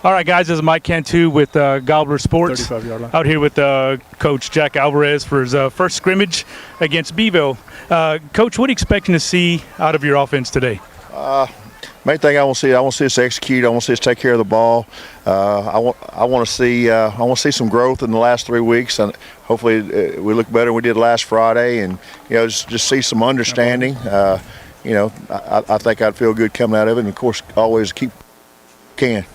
All right, guys, this is Mike Cantu with Gobbler Sports. 35-yard line. Out here with Coach Jack Alvarez for his first scrimmage against Beville. Coach, what are you expecting to see out of your offense today? Main thing I want to see us execute. I want to see us take care of the ball. I want to see some growth in the last 3 weeks, and hopefully we look better than we did last Friday. And just see some understanding. I think I'd feel good coming out of it, and of course, always keep can.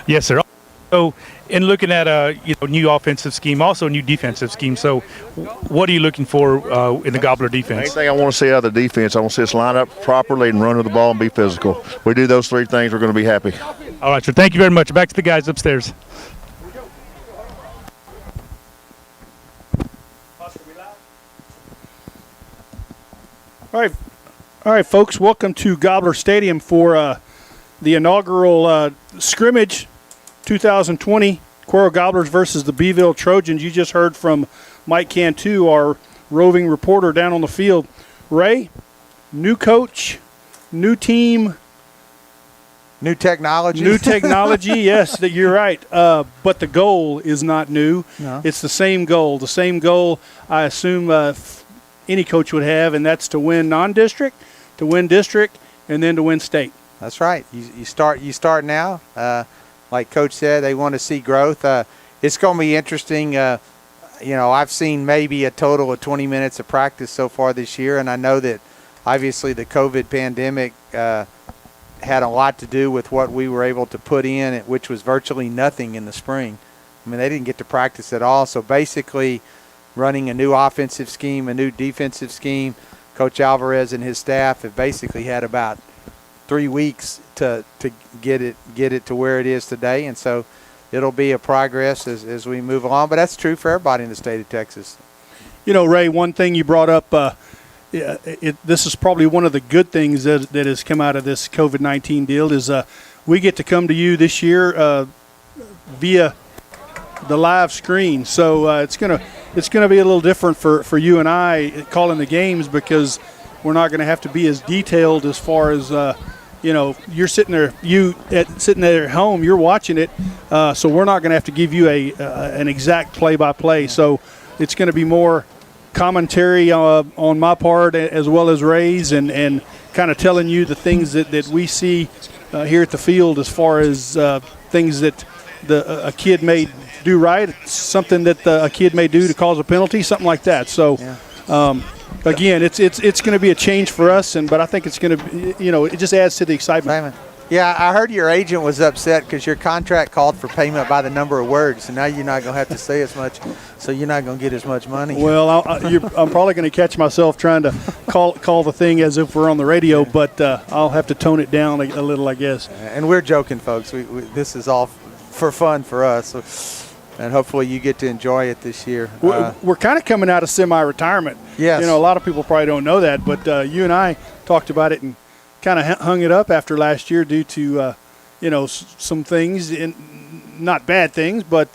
Yes, sir. So, in looking at a new offensive scheme, also a new defensive scheme. So, what are you looking for in the Gobbler defense? Anything I want to see out of the defense, I want to see us line up properly and run with the ball and be physical. We do those three things, we're going to be happy. All right, sir. Thank you very much. Back to the guys upstairs. All right, folks. Welcome to Gobbler Stadium for the inaugural scrimmage 2020, Quero Gobblers versus the Beville Trojans. You just heard from Mike Cantu, our roving reporter down on the field. Ray, new coach, new team. New technology. New technology, yes, you're right. But the goal is not new. No. It's the same goal. The same goal I assume any coach would have, and that's to win non-district, to win district, and then to win state. That's right. You start now. Like Coach said, they want to see growth. It's going to be interesting. I've seen maybe a total of 20 minutes of practice so far this year, and I know that obviously the COVID pandemic had a lot to do with what we were able to put in, which was virtually nothing in the spring. I mean, they didn't get to practice at all. So basically running a new offensive scheme, a new defensive scheme, Coach Alvarez and his staff have basically had about 3 weeks to get it to where it is today, and so it'll be a progress as we move along. But that's true for everybody in the state of Texas. Ray, one thing you brought up, this is probably one of the good things that has come out of this COVID-19 deal is we get to come to you this year via the live screen. So it's gonna be a little different for you and I calling the games, because we're not going to have to be as detailed as far as you're sitting there, sitting there at home, you're watching it, so we're not going to have to give you an exact play-by-play. So it's going to be more commentary on my part as well as Ray's, and kind of telling you the things that we see here at the field as far as things that a kid may do right, something that a kid may do to cause a penalty, something like that. So. Yeah. Again, it's going to be a change for us, but I think it's going to, it just adds to the excitement. Yeah, I heard your agent was upset because your contract called for payment by the number of words, and now you're not going to have to say as much, so you're not going to get as much money. Well, I'm probably going to catch myself trying to call the thing as if we're on the radio, but I'll have to tone it down a little, I guess. And we're joking, folks. This is all for fun for us. So, and hopefully you get to enjoy it this year. We're kind of coming out of semi-retirement. Yes. A lot of people probably don't know that, but you and I talked about it and kind of hung it up after last year due to, some things, not bad things, but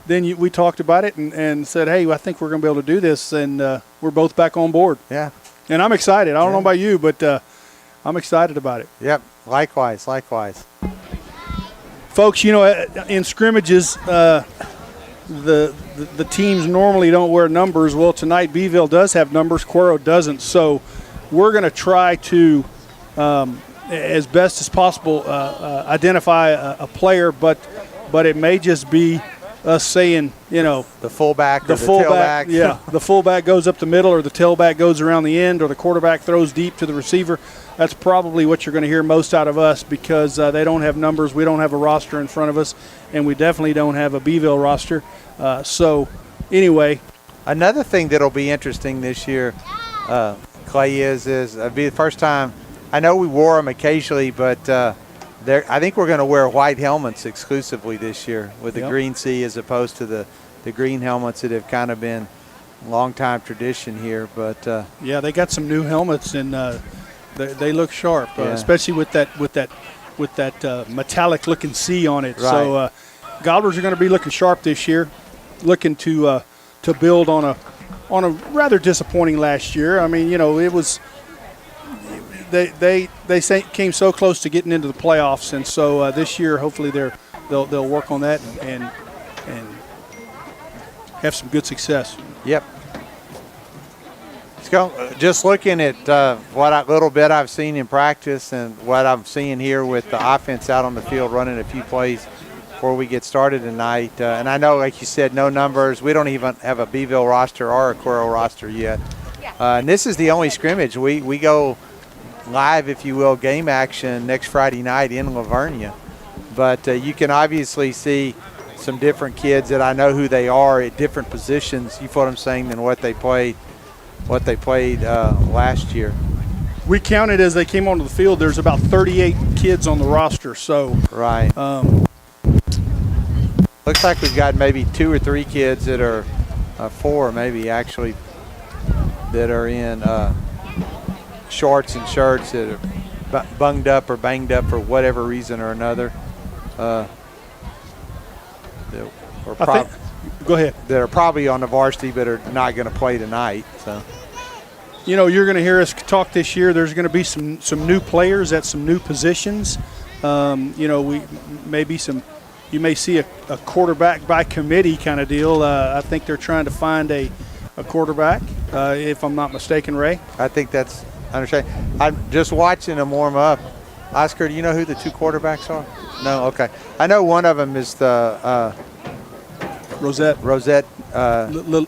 then we talked about it and said, hey, I think we're going to be able to do this, and we're both back on board. Yeah. And I'm excited. I don't know about you, but I'm excited about it. Yep, likewise. Folks, in scrimmages, the teams normally don't wear numbers. Well, tonight Beville does have numbers, Quero doesn't. So we're going to try to, as best as possible, identify a player, but it may just be us saying, the fullback or the tailback. Yeah, the fullback goes up the middle, or the tailback goes around the end, or the quarterback throws deep to the receiver. That's probably what you're going to hear most out of us, because they don't have numbers. We don't have a roster in front of us, and we definitely don't have a Beville roster. So, anyway. Another thing that'll be interesting this year, Clay, is it'll be the first time. I know we wore them occasionally, but I think we're going to wear white helmets exclusively this year with the green C, as opposed to the green helmets that have kind of been long-time tradition here. But yeah, they got some new helmets, and they look sharp, especially with that metallic-looking C on it. Right. So Gobblers are going to be looking sharp this year, looking to build on a rather disappointing last year. I mean, it was they came so close to getting into the playoffs, and so this year hopefully they're they'll work on that and have some good success. Yep. Just looking at little bit I've seen in practice and what I'm seeing here with the offense out on the field running a few plays before we get started tonight. And I know, like you said, no numbers. We don't even have a Beville roster or a Quero roster yet. And this is the only scrimmage. We go live, if you will, game action next Friday night in Lavernia. But you can obviously see some different kids that I know who they are at different positions, you feel what I'm saying, than what they played last year. We counted as they came onto the field. There's about 38 kids on the roster. So right. Looks like we've got maybe 2 or 3 kids that are 4 maybe actually that are in shorts and shirts that are bunged up or banged up for whatever reason or another. Go ahead. That are probably on the varsity but are not going to play tonight. So, you know, you're going to hear us talk this year. There's going to be some new players at some new positions. You know, you may see a quarterback by committee kind of deal. I think they're trying to find a quarterback, if I'm not mistaken, Ray. I think that's understanding. I'm just watching them warm up. Oscar, do you know who the 2 quarterbacks are? No? Okay. I know one of them is the Rosette,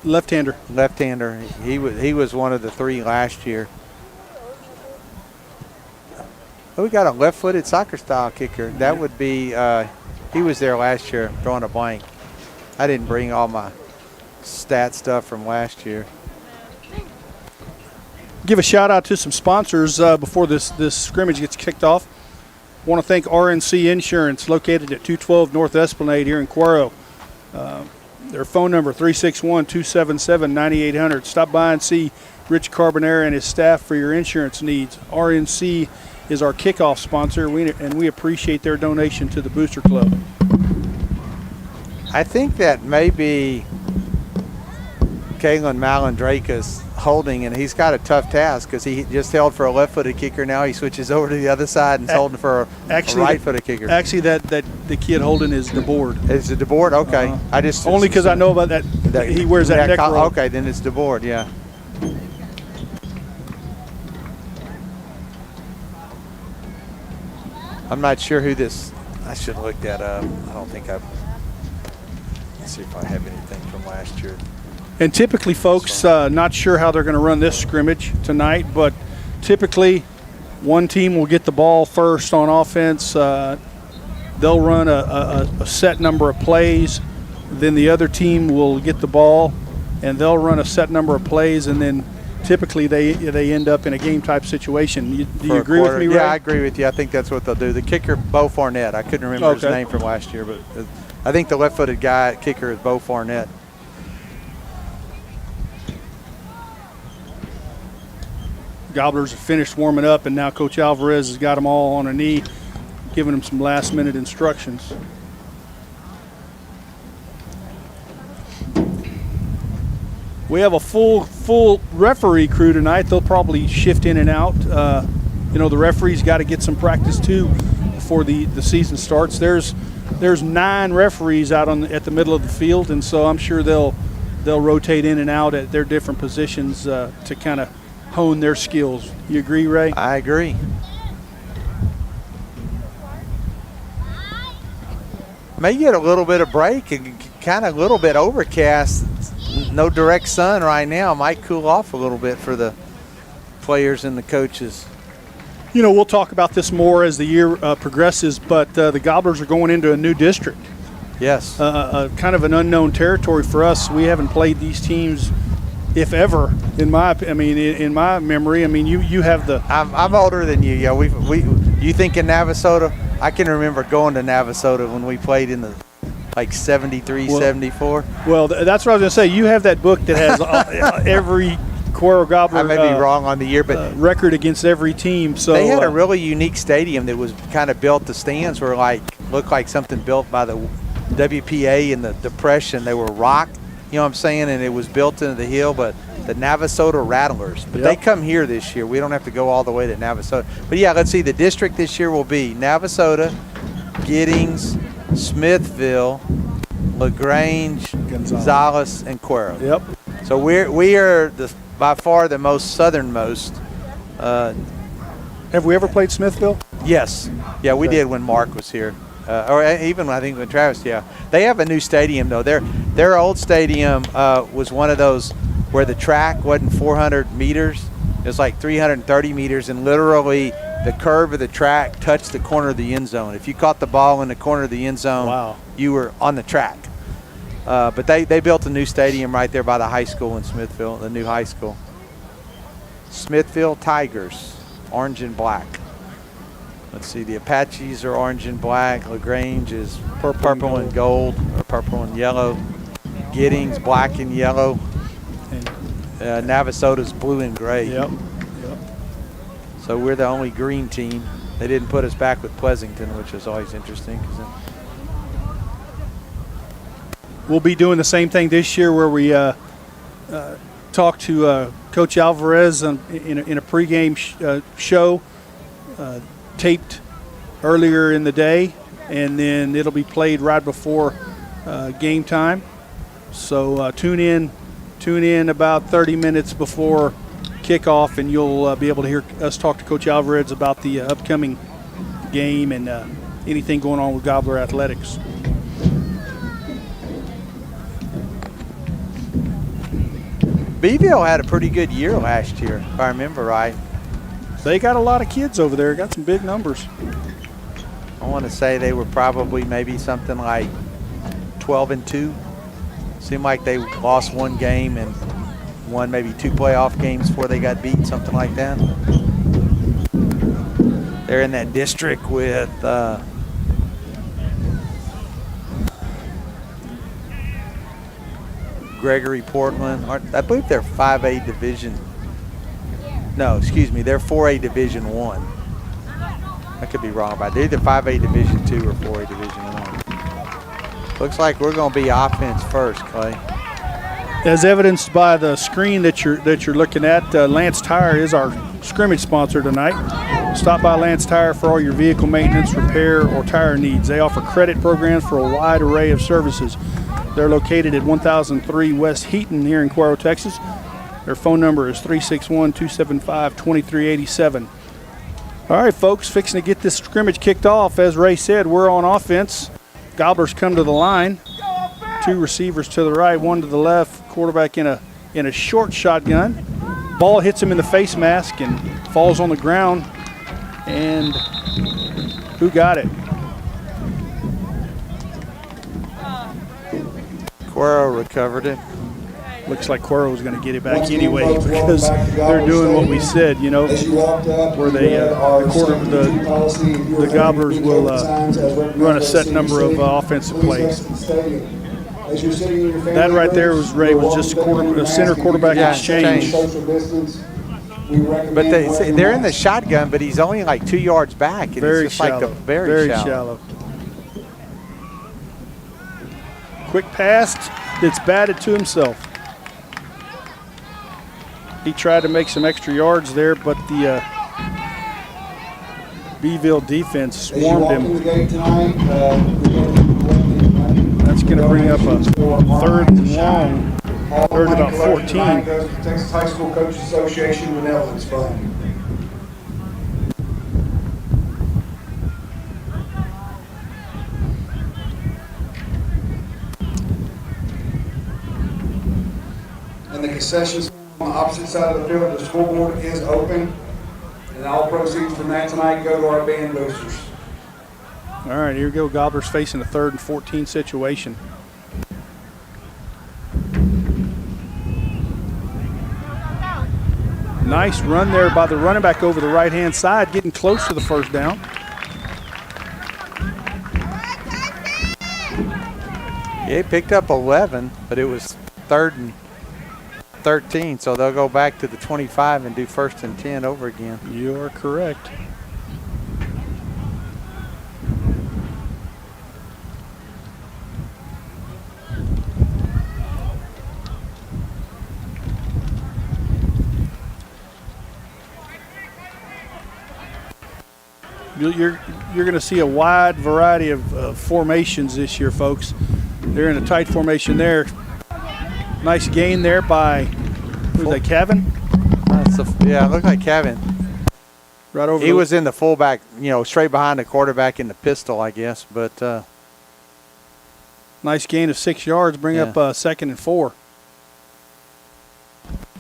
left-hander. Left-hander. He was one of the 3 last year. Oh, we got a left-footed soccer-style kicker. That would be he was there last year. I'm drawing a blank. I didn't bring all my stat stuff from last year. Give a shout-out to some sponsors before this scrimmage gets kicked off. I want to thank RNC Insurance, located at 212 North Esplanade here in Quero. Their phone number, 361-277-9800. Stop by and see Rich Carbonera and his staff for your insurance needs. RNC is our kickoff sponsor, and we appreciate their donation to the Booster Club. I think that may be Kalen Malandrake's holding, and he's got a tough task because he just held for a left-footed kicker. Now he switches over to the other side and is holding for a right-footed kicker. Actually, that the kid holding is DeBoard. Is it DeBoard? Okay. I just only because I know about that he wears that neck roll. Okay, then it's DeBoard, yeah. I'm not sure who this. I should look that up. I don't think I've. Let's see if I have anything from last year. And typically, folks, not sure how they're going to run this scrimmage tonight, but typically one team will get the ball first on offense. They'll run a set number of plays. Then the other team will get the ball, and they'll run a set number of plays, and then typically they end up in a game-type situation. Do you agree with me, Ray? Yeah, I agree with you. I think that's what they'll do. The kicker, Bo Farnett. I couldn't remember his name from last year, but I think the left-footed kicker is Bo Farnett. Gobblers have finished warming up, and now Coach Alvarez has got them all on a knee, giving them some last-minute instructions. We have a full referee crew tonight. They'll probably shift in and out. You know, the referees got to get some practice too before the season starts. There's 9 referees out at the middle of the field, and so I'm sure they'll rotate in and out at their different positions to kind of hone their skills. You agree, Ray? I agree. May get a little bit of break and kind of a little bit overcast. No direct sun right now. Might cool off a little bit for the players and the coaches. You know, we'll talk about this more as the year progresses, but the Gobblers are going into a new district. Yes. Kind of an unknown territory for us. We haven't played these teams, if ever, in my memory. I mean, you have the. I'm older than you. Yeah, you think in Navasota? I can remember going to Navasota when we played in the 73, 74. Well, that's what I was going to say. You have that book that has every Quero Gobbler. I may be wrong on the year, but record against every team. So they had a really unique stadium that was kind of built. The stands were looked like something built by the WPA in the Depression. They were rock. You know what I'm saying? And it was built into the hill, but the Navasota Rattlers. But they come here this year. We don't have to go all the way to Navasota. But, yeah, let's see. The district this year will be Navasota, Giddings, Smithville, LaGrange, Gonzales, and Quero. Yep. So we are by far the most southernmost. Have we ever played Smithville? Yes. Yeah, we Okay. did when Mark was here. Or even I think when Travis, yeah. They have a new stadium though. Their old stadium was one of those where the track wasn't 400 meters. It was like 330 meters, and literally the curve of the track touched the corner of the end zone. If you caught the ball in the corner of the end zone, Wow. you were on the track. But they built a new stadium right there by the high school in Smithville, the new high school. Smithville Tigers, orange and black. Let's see, the Apaches are orange and black. LaGrange is purple and gold, or purple and yellow. Giddings, black and yellow. Navasota's blue and gray. Yep. So we're the only green team. They didn't put us back with Pleasanton, which is always interesting. We'll be doing the same thing this year where we talk to Coach Alvarez in a pregame show taped earlier in the day, and then it'll be played right before game time. So tune in about 30 minutes before kickoff, and you'll be able to hear us talk to Coach Alvarez about the upcoming game and anything going on with Gobbler Athletics. Beville had a pretty good year last year, if I remember right. They got a lot of kids over there, got some big numbers. I want to say they were probably maybe something like 12-2. Seemed like they lost one game and won maybe 2 playoff games before they got beat, something like that. They're in that district with Gregory Portland. I believe they're 5A Division. No, excuse me, they're 4A Division 1. I could be wrong about it. They're either 5A Division 2 or 4A Division 1. Looks like we're going to be offense first, Clay. As evidenced by the screen that you're looking at, Lance Tire is our scrimmage sponsor tonight. Stop by Lance Tire for all your vehicle maintenance, repair, or tire needs. They offer credit programs for a wide array of services. They're located at 1003 West Heaton here in Quero, Texas. Their phone number is 361-275-2387. All right, folks, fixing to get this scrimmage kicked off. As Ray said, we're on offense. Gobblers come to the line. 2 receivers to the right, 1 to the left. Quarterback in a short shotgun. Ball hits him in the face mask and falls on the ground. And who got it? Quero recovered it. Looks like Quero was going to get it back anyway because they're doing what we said, you know, where they the Gobblers will run a set number of offensive plays. That right there was just a center quarterback exchange. But they're in the shotgun, but he's only like 2 yards back. And Very it's just shallow. like very shallow. Quick pass that's batted to himself. He tried to make some extra yards there, but the Beville defense swarmed him. That's going to bring up a 3rd and long, 3rd and about 14. Texas High School Coaches Association Benevolence Fund. And the concessions on the opposite side of the field, the scoreboard is open, and all proceeds from that tonight go to our band boosters. All right, here we go. Gobblers facing a 3rd and 14 situation. Nice run there by the running back over the right-hand side, getting close to the first down. Yeah, he picked up 11, but it was 3rd and 13, so they'll go back to the 25 and do 1st and 10 over again. You are correct. You're going to see a wide variety of formations this year, folks. They're in a tight formation there. Nice gain there by, who's that, Kevin? Yeah, it looked like Kevin. Right over. He was in the fullback, straight behind the quarterback in the pistol, I guess. But nice gain of 6 yards, bring up 2nd and 4.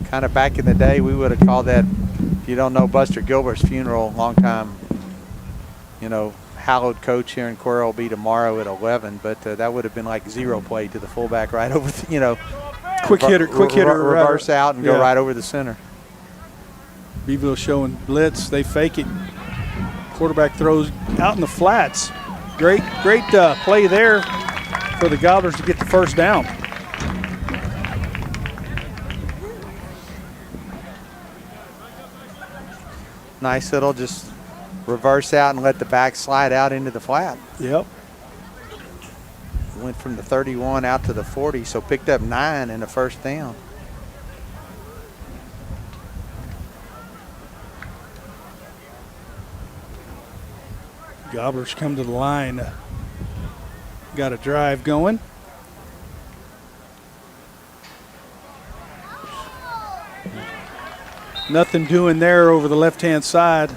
Kind of back in the day, we would have called that, if you don't know Buster Gilbert's funeral, long time, hallowed coach here in Quero will be tomorrow at 11, but that would have been like 0 play to the fullback right over, quick hitter, reverse out and go right over the center. Beville showing blitz. They fake it. Quarterback throws out in the flats. Great play there for the Gobblers to get the first down. Nice little just reverse out and let the back slide out into the flat. Yep. Went from the 31 out to the 40, so picked up 9 in the first down. Gobblers come to the line. Got a drive going. Nothing doing there over the left-hand side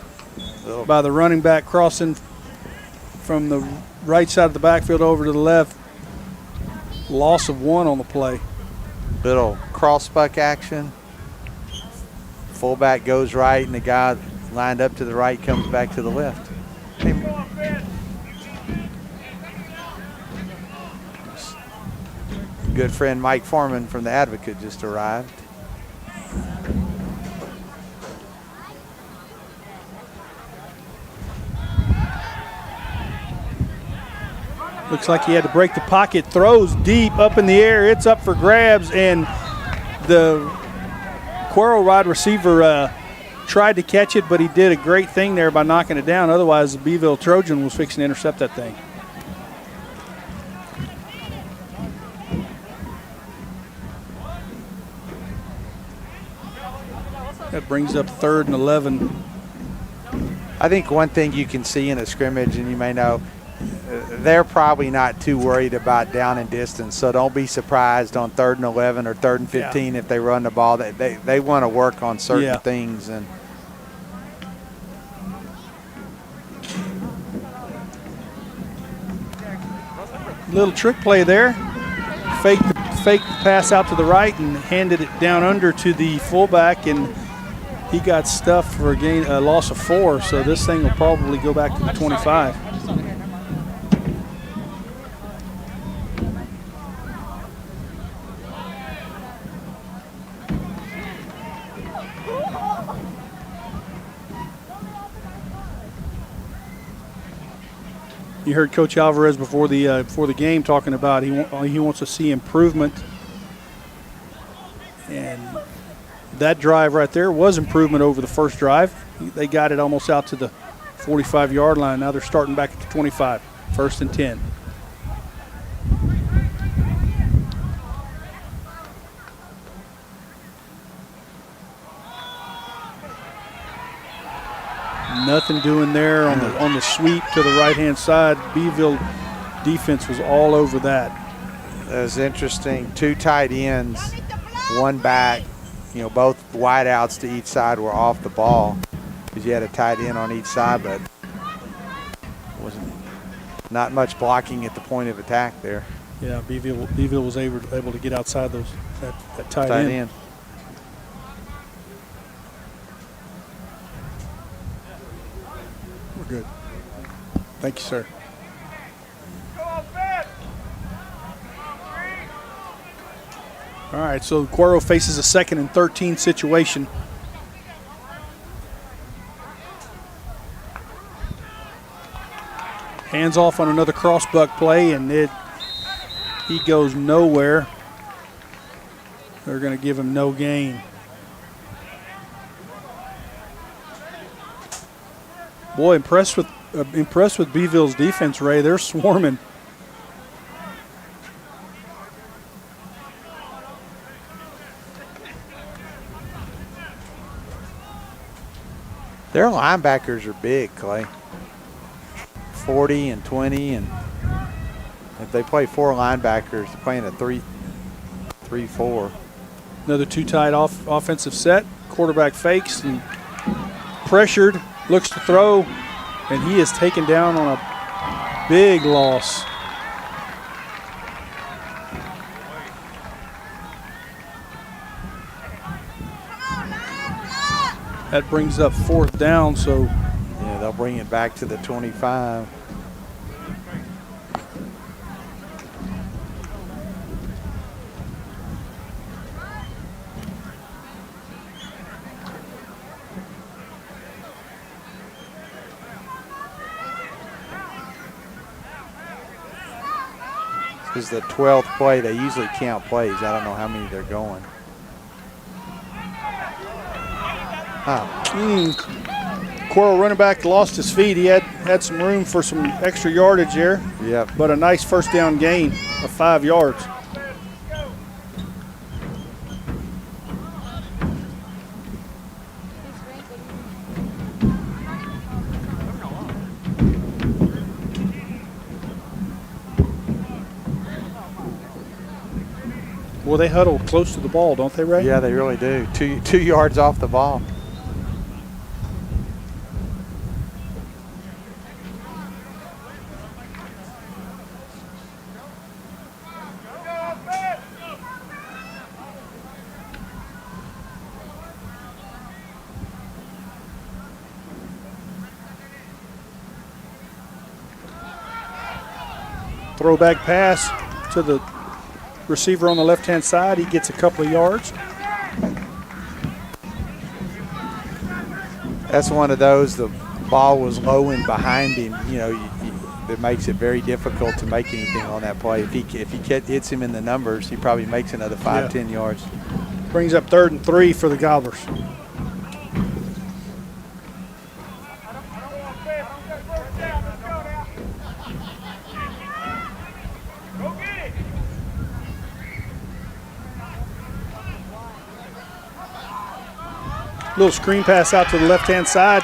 by the running back crossing from the right side of the backfield over to the left. Loss of 1 on the play. Little cross-buck action. Fullback goes right, and the guy lined up to the right comes back to the left. Good friend Mike Foreman from the Advocate just arrived. Looks like he had to break the pocket. Throws deep up in the air. It's up for grabs, and the Quero wide receiver tried to catch it, but he did a great thing there by knocking it down. Otherwise, the Beville Trojan was fixing to intercept that thing. That brings up 3rd and 11. I think one thing you can see in a scrimmage, and you may know, they're probably not too worried about down and distance, so don't be surprised on 3rd and 11 or 3rd and 15 if they run the ball. They want to work on certain things. And little trick play there. Fake the pass out to the right and handed it down under to the fullback, and he got stuffed for a loss of 4, so this thing will probably go back to the 25. You heard Coach Alvarez before the game talking about he wants to see improvement, and that drive right there was improvement over the first drive. They got it almost out to the 45-yard line. Now they're starting back at the 25, 1st and 10. Nothing doing there on the sweep to the right-hand side. Beville defense was all over that. That was interesting. 2 tight ends, 1 back. Both wideouts to each side were off the ball because you had a tight end on each side, but wasn't not much blocking at the point of attack there. Yeah, Beville was able to get outside that tight end. We're good. Thank you, sir. All right, so Quero faces a 2nd and 13 situation. Hands off on another cross-buck play, and he goes nowhere. They're going to give him no gain. Boy, impressed with Beville's defense, Ray. They're swarming. Their linebackers are big, Clay. 40 and 20, and if they play 4 linebackers, they're playing a 3-4. Another two tight offensive set. Quarterback fakes and pressured, looks to throw, and he is taken down on a big loss. That brings up 4th down, so Yeah, they'll bring it back to the 25. This is the 12th play. They usually count plays. I don't know how many they're going. Quero running back lost his feet. He had some room for some extra yardage there, Yep. but a nice first down gain of 5 yards. Well, they huddle close to the ball, don't they, Ray? Yeah, they really do. 2 yards off the ball. Throwback pass to the receiver on the left-hand side. He gets a couple of yards. That's one of those, the ball was low and behind him, you know, that makes it very difficult to make anything on that play. If he hits him in the numbers, he probably makes another 5-10 yards. Brings up 3rd and 3 for the Gobblers. Little screen pass out to the left-hand side.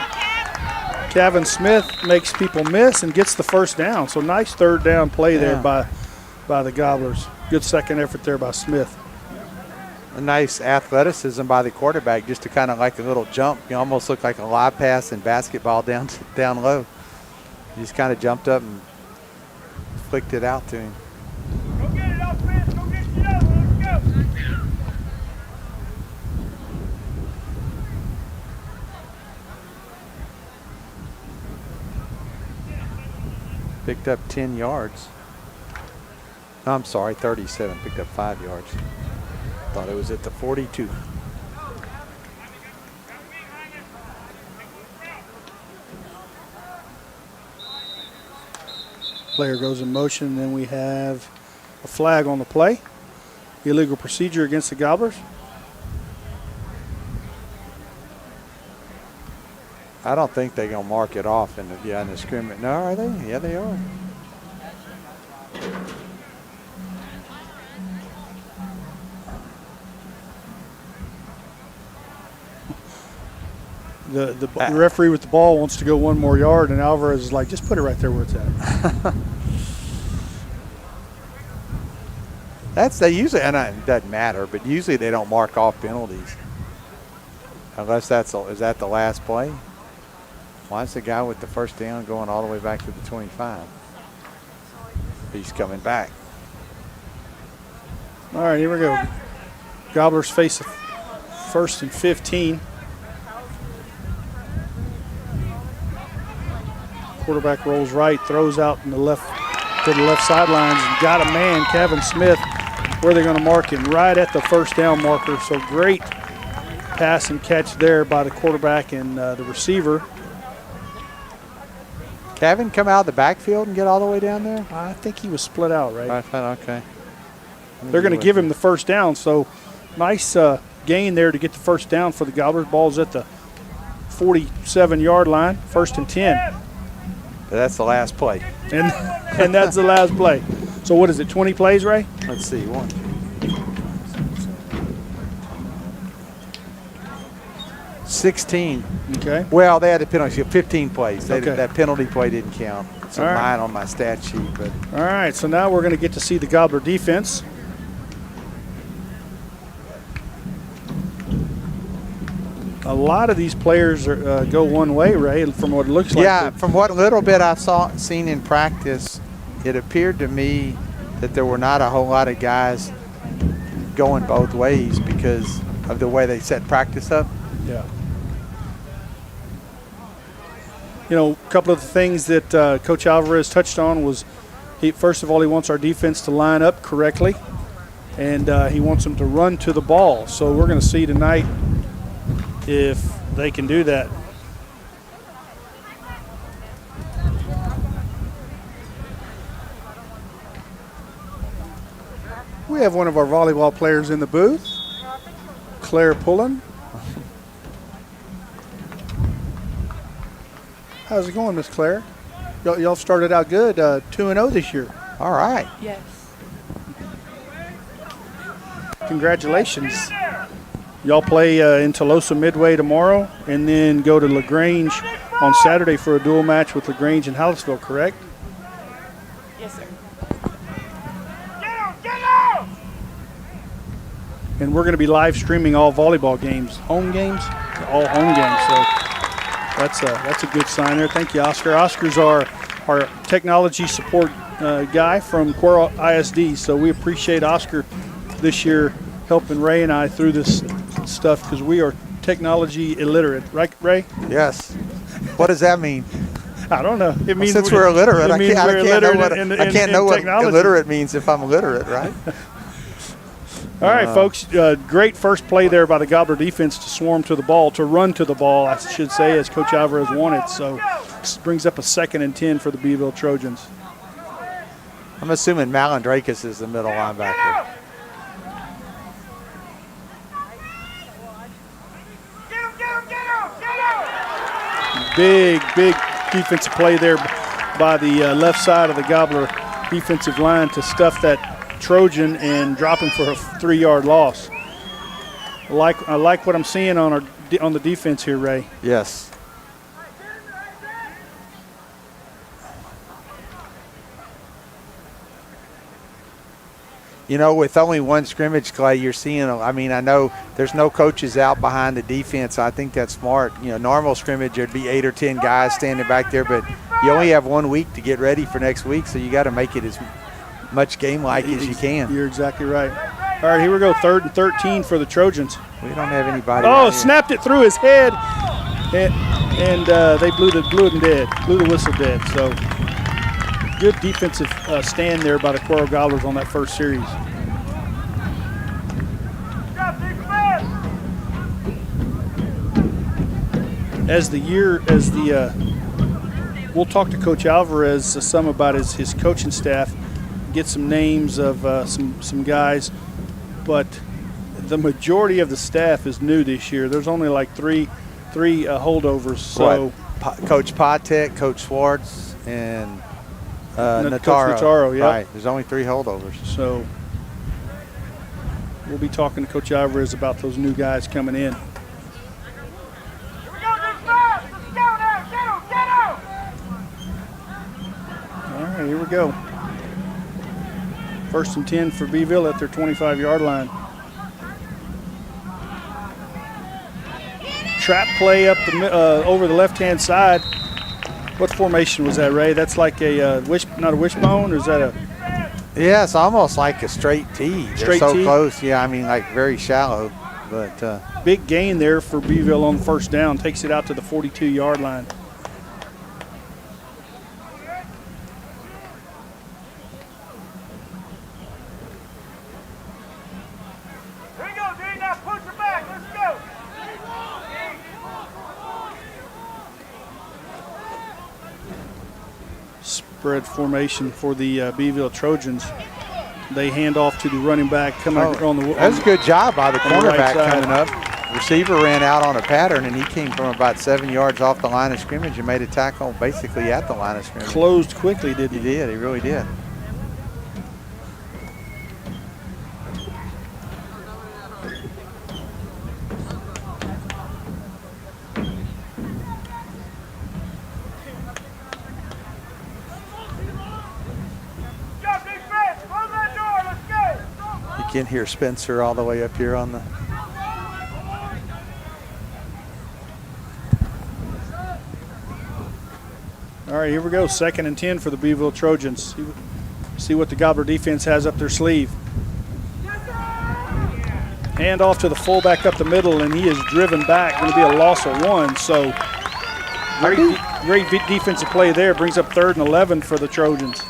Kevin Smith makes people miss and gets the first down. So nice 3rd down play there by the Gobblers. Good second effort there by Smith. A nice athleticism by the quarterback, just to kind of like a little jump. You almost look like a live pass in basketball down low. He just kind of jumped up and flicked it out to him. Picked up 10 yards. No, I'm sorry, 37. Picked up 5 yards. Thought it was at the 42. Player goes in motion, then we have a flag on the play. Illegal procedure against the Gobblers. I don't think they're going to mark it off in the scrimmage. No, are they? Yeah, they are. The referee with the ball wants to go 1 more yard, and Alvarez is like, just put it right there where it's at. They usually, and it doesn't matter, but usually they don't mark off penalties. Unless is that the last play? Why is the guy with the first down going all the way back to the 25? He's coming back. All right, here we go. Gobblers face a 1st and 15. Quarterback rolls right, throws out in the left to the left sidelines, and got a man, Kevin Smith, where they're going to mark him right at the first down marker. So great pass and catch there by the quarterback and the receiver. Kevin come out of the backfield and get all the way down there? I think he was split out, right? Okay. They're going to give him the first down, so nice gain there to get the first down for the Gobblers. Ball's at the 47-yard line, 1st and 10. But that's the last play. And that's the last play. So what is it, 20 plays, Ray? Let's see, 1, 16. Okay. Well, they had a penalty, 15 plays. Okay. That penalty play didn't count. It's a All right. 9 on my stat sheet, but All right, so now we're going to get to see the Gobbler defense. A lot of these players go one way, Ray, from what it looks like. yeah, from what little bit I seen in practice, it appeared to me that there were not a whole lot of guys going both ways because of the way they set practice up. Yeah. You know, a couple of the things that Coach Alvarez touched on was, first of all, he wants our defense to line up correctly, and he wants them to run to the ball. So we're going to see tonight if they can do that. We have one of our volleyball players in the booth, Claire Pullen. How's it going, Miss Claire? Y'all started out good, 2-0 this year. All right. Yes. Congratulations. Y'all play in Tolosa Midway tomorrow and then go to LaGrange on Saturday for a dual match with LaGrange and Hallettsville, correct? Yes, sir. And we're going to be live streaming all volleyball games, home games, all home games. So that's a good sign there. Thank you, Oscar. Oscar's our technology support guy from Cuero ISD. So we appreciate Oscar this year helping Ray and I through this stuff because we are technology illiterate, right, Ray? Yes. What does that mean? I don't know. It means Since we're illiterate, it I means can't we're know illiterate I can't know what technology. illiterate means if I'm illiterate, right? All right, folks. Great first play there by the Gobbler defense to swarm to the ball, to run to the ball, I should say, as Coach Alvarez wanted. So this brings up a 2nd and 10 for the Beville Trojans. I'm assuming Malandrakis is the middle linebacker. Big defensive play there by the left side of the Gobbler defensive line to stuff that Trojan and drop him for a 3-yard loss. I like what I'm seeing on the defense here, Ray. Yes. You know, with only one scrimmage, Clay, you're seeing, I mean, I know there's no coaches out behind the defense. I think that's smart. You know, normal scrimmage, there'd be 8 or 10 guys standing back there, but you only have 1 week to get ready for next week, so you got to make it as much game-like as you can. You're exactly right. All right, here we go, 3rd and 13 for the Trojans. We don't have anybody. Oh, snapped it through his head, and they blew the whistle dead. So good defensive stand there by the Quero Gobblers on that first series. We'll talk to Coach Alvarez some about his coaching staff, get some names of some guys, but the majority of the staff is new this year. There's only like three holdovers. So Coach Patek, Coach Schwartz, and Coach Nataro. Nataro, yeah. Right. There's only 3 holdovers. So we'll be talking to Coach Alvarez about those new guys coming in. All right, here we go. 1st and 10 for Beville at their 25-yard line. Trap play up over the left-hand side. What formation was that, Ray? That's like a not a wishbone, or is that a? Yeah, it's almost like a straight tee. They're so tee? close. Yeah, I mean, like very shallow, but Big gain there for Beville on 1st down. Takes it out to the 42-yard line. Spread formation for the Beville Trojans. They hand off to the running back coming on the. That was a good job by the on the right cornerback side. coming up. Receiver ran out on a pattern, and he came from about 7 yards off the line of scrimmage and made a tackle basically at the line of scrimmage. Closed quickly, didn't He he? did. He really did. can hear Spencer all the way up here on the. All right, here we go. 2nd and 10 for the Beville Trojans. See what the Gobbler defense has up their sleeve. Hand off to the fullback up the middle, and he is driven back. Going to be a loss of 1. So great defensive play there. Brings up 3rd and 11 for the Trojans.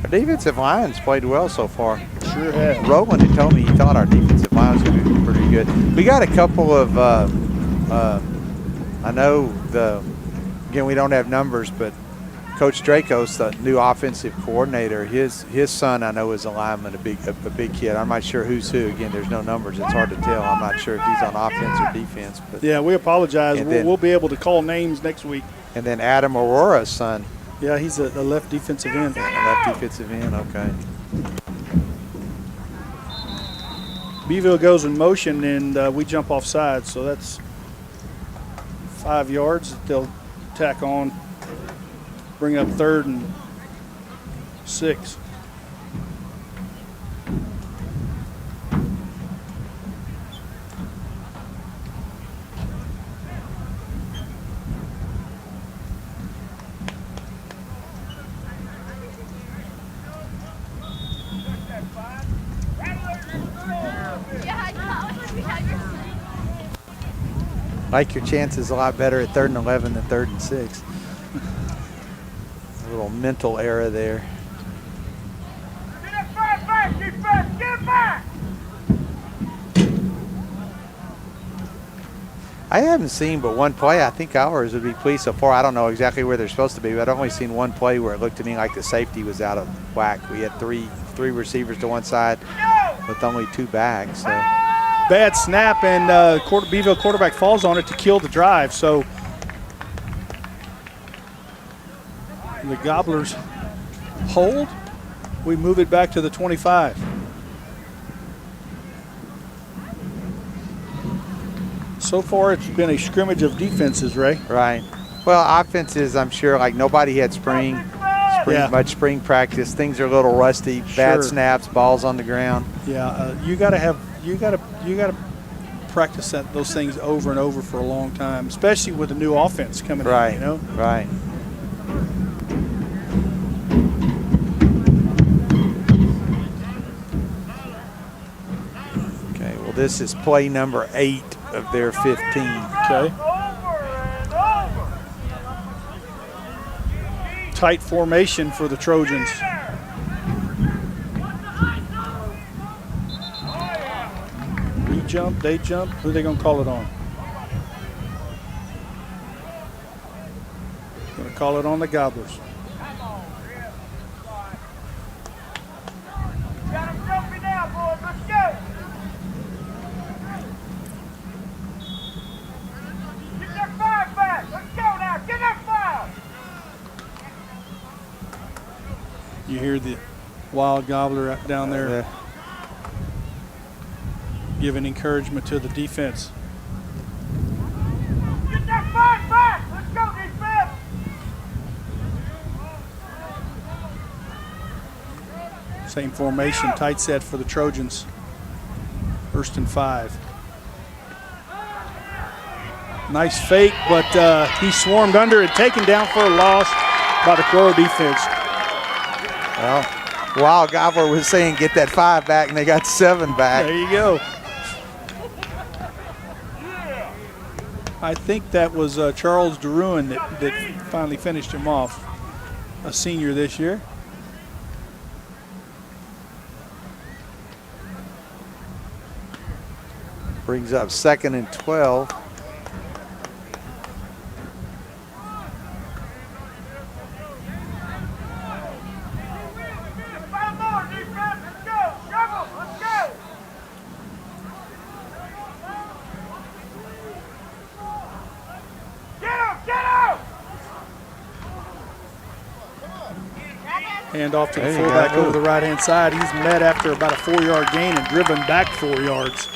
Our defensive line's played well so far. Sure have. Roland had told me he thought our defensive line was going to be pretty good. We got a couple of, I know again, we don't have numbers, but Coach Dracos, the new offensive coordinator, his son I know is a lineman, a big kid. I'm not sure who's who. Again, there's no numbers. It's hard to tell. I'm not sure if he's on offense or defense. But yeah, we apologize. Then, we'll be able to call names next week. And then Adam Aurora's son. Yeah, he's a left defensive end. Left defensive end, okay. Beville goes in motion, and we jump off sides, so that's 5 yards that they'll tack on. Bring up 3rd and 6. Like your chances a lot better at 3rd and 11 than 3rd and 6. A little mental error there. I haven't seen but one play. I think ours would be pleased so far. I don't know exactly where they're supposed to be, but I've only seen one play where it looked to me like the safety was out of whack. We had three receivers to one side with only 2 backs. So. Bad snap, and Beville quarterback falls on it to kill the drive. So the Gobblers hold. We move it back to the 25. So far, it's been a scrimmage of defenses, Ray. Right. Well, offenses, I'm sure, like nobody had much spring practice. Things are a little rusty. Bad snaps, balls on the ground. Yeah, you got to practice those things over and over for a long time, especially with a new offense coming in. You know. Right. Okay. Well, this is play number 8 of their 15. Okay. Tight formation for the Trojans. We jump, they jump. Who are they going to call it on? Going to call it on the Gobblers. You hear the wild gobbler down there giving encouragement to the defense. Get that 5 back! Let's go, defense! Same formation, tight set for the Trojans. 1st and 5. Nice fake, but he swarmed under and taken down for a loss by the Quero defense. Well, Wild Gobbler was saying get that 5 back, and they got 7 back. There you go. I think that was Charles DeRuin that finally finished him off, a senior this year. Brings up 2nd and 12. Hand off to the fullback over the right-hand side. He's met after about a 4-yard gain and driven back 4 yards.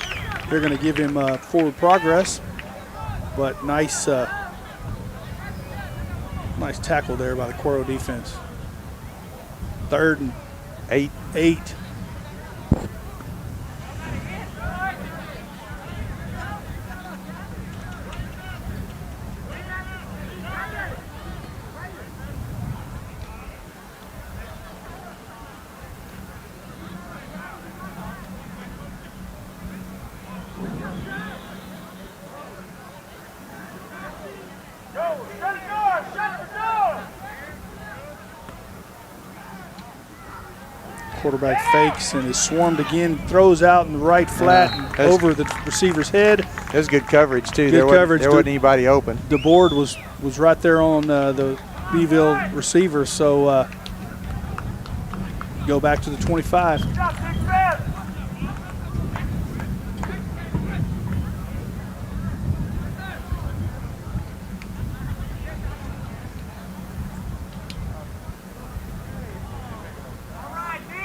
They're going to give him forward progress, but nice Nice tackle there by the Quero defense. 3rd and 8. 8. Go, shut the door, shut the door. Quarterback fakes and is swarmed again, throws out in the right flat and that's- over the receiver's head. There's good coverage, too. Good coverage. There wasn't anybody open. The board was right there on the Beville receiver, so go back to the 25. Stop, Big Fast. All right, D.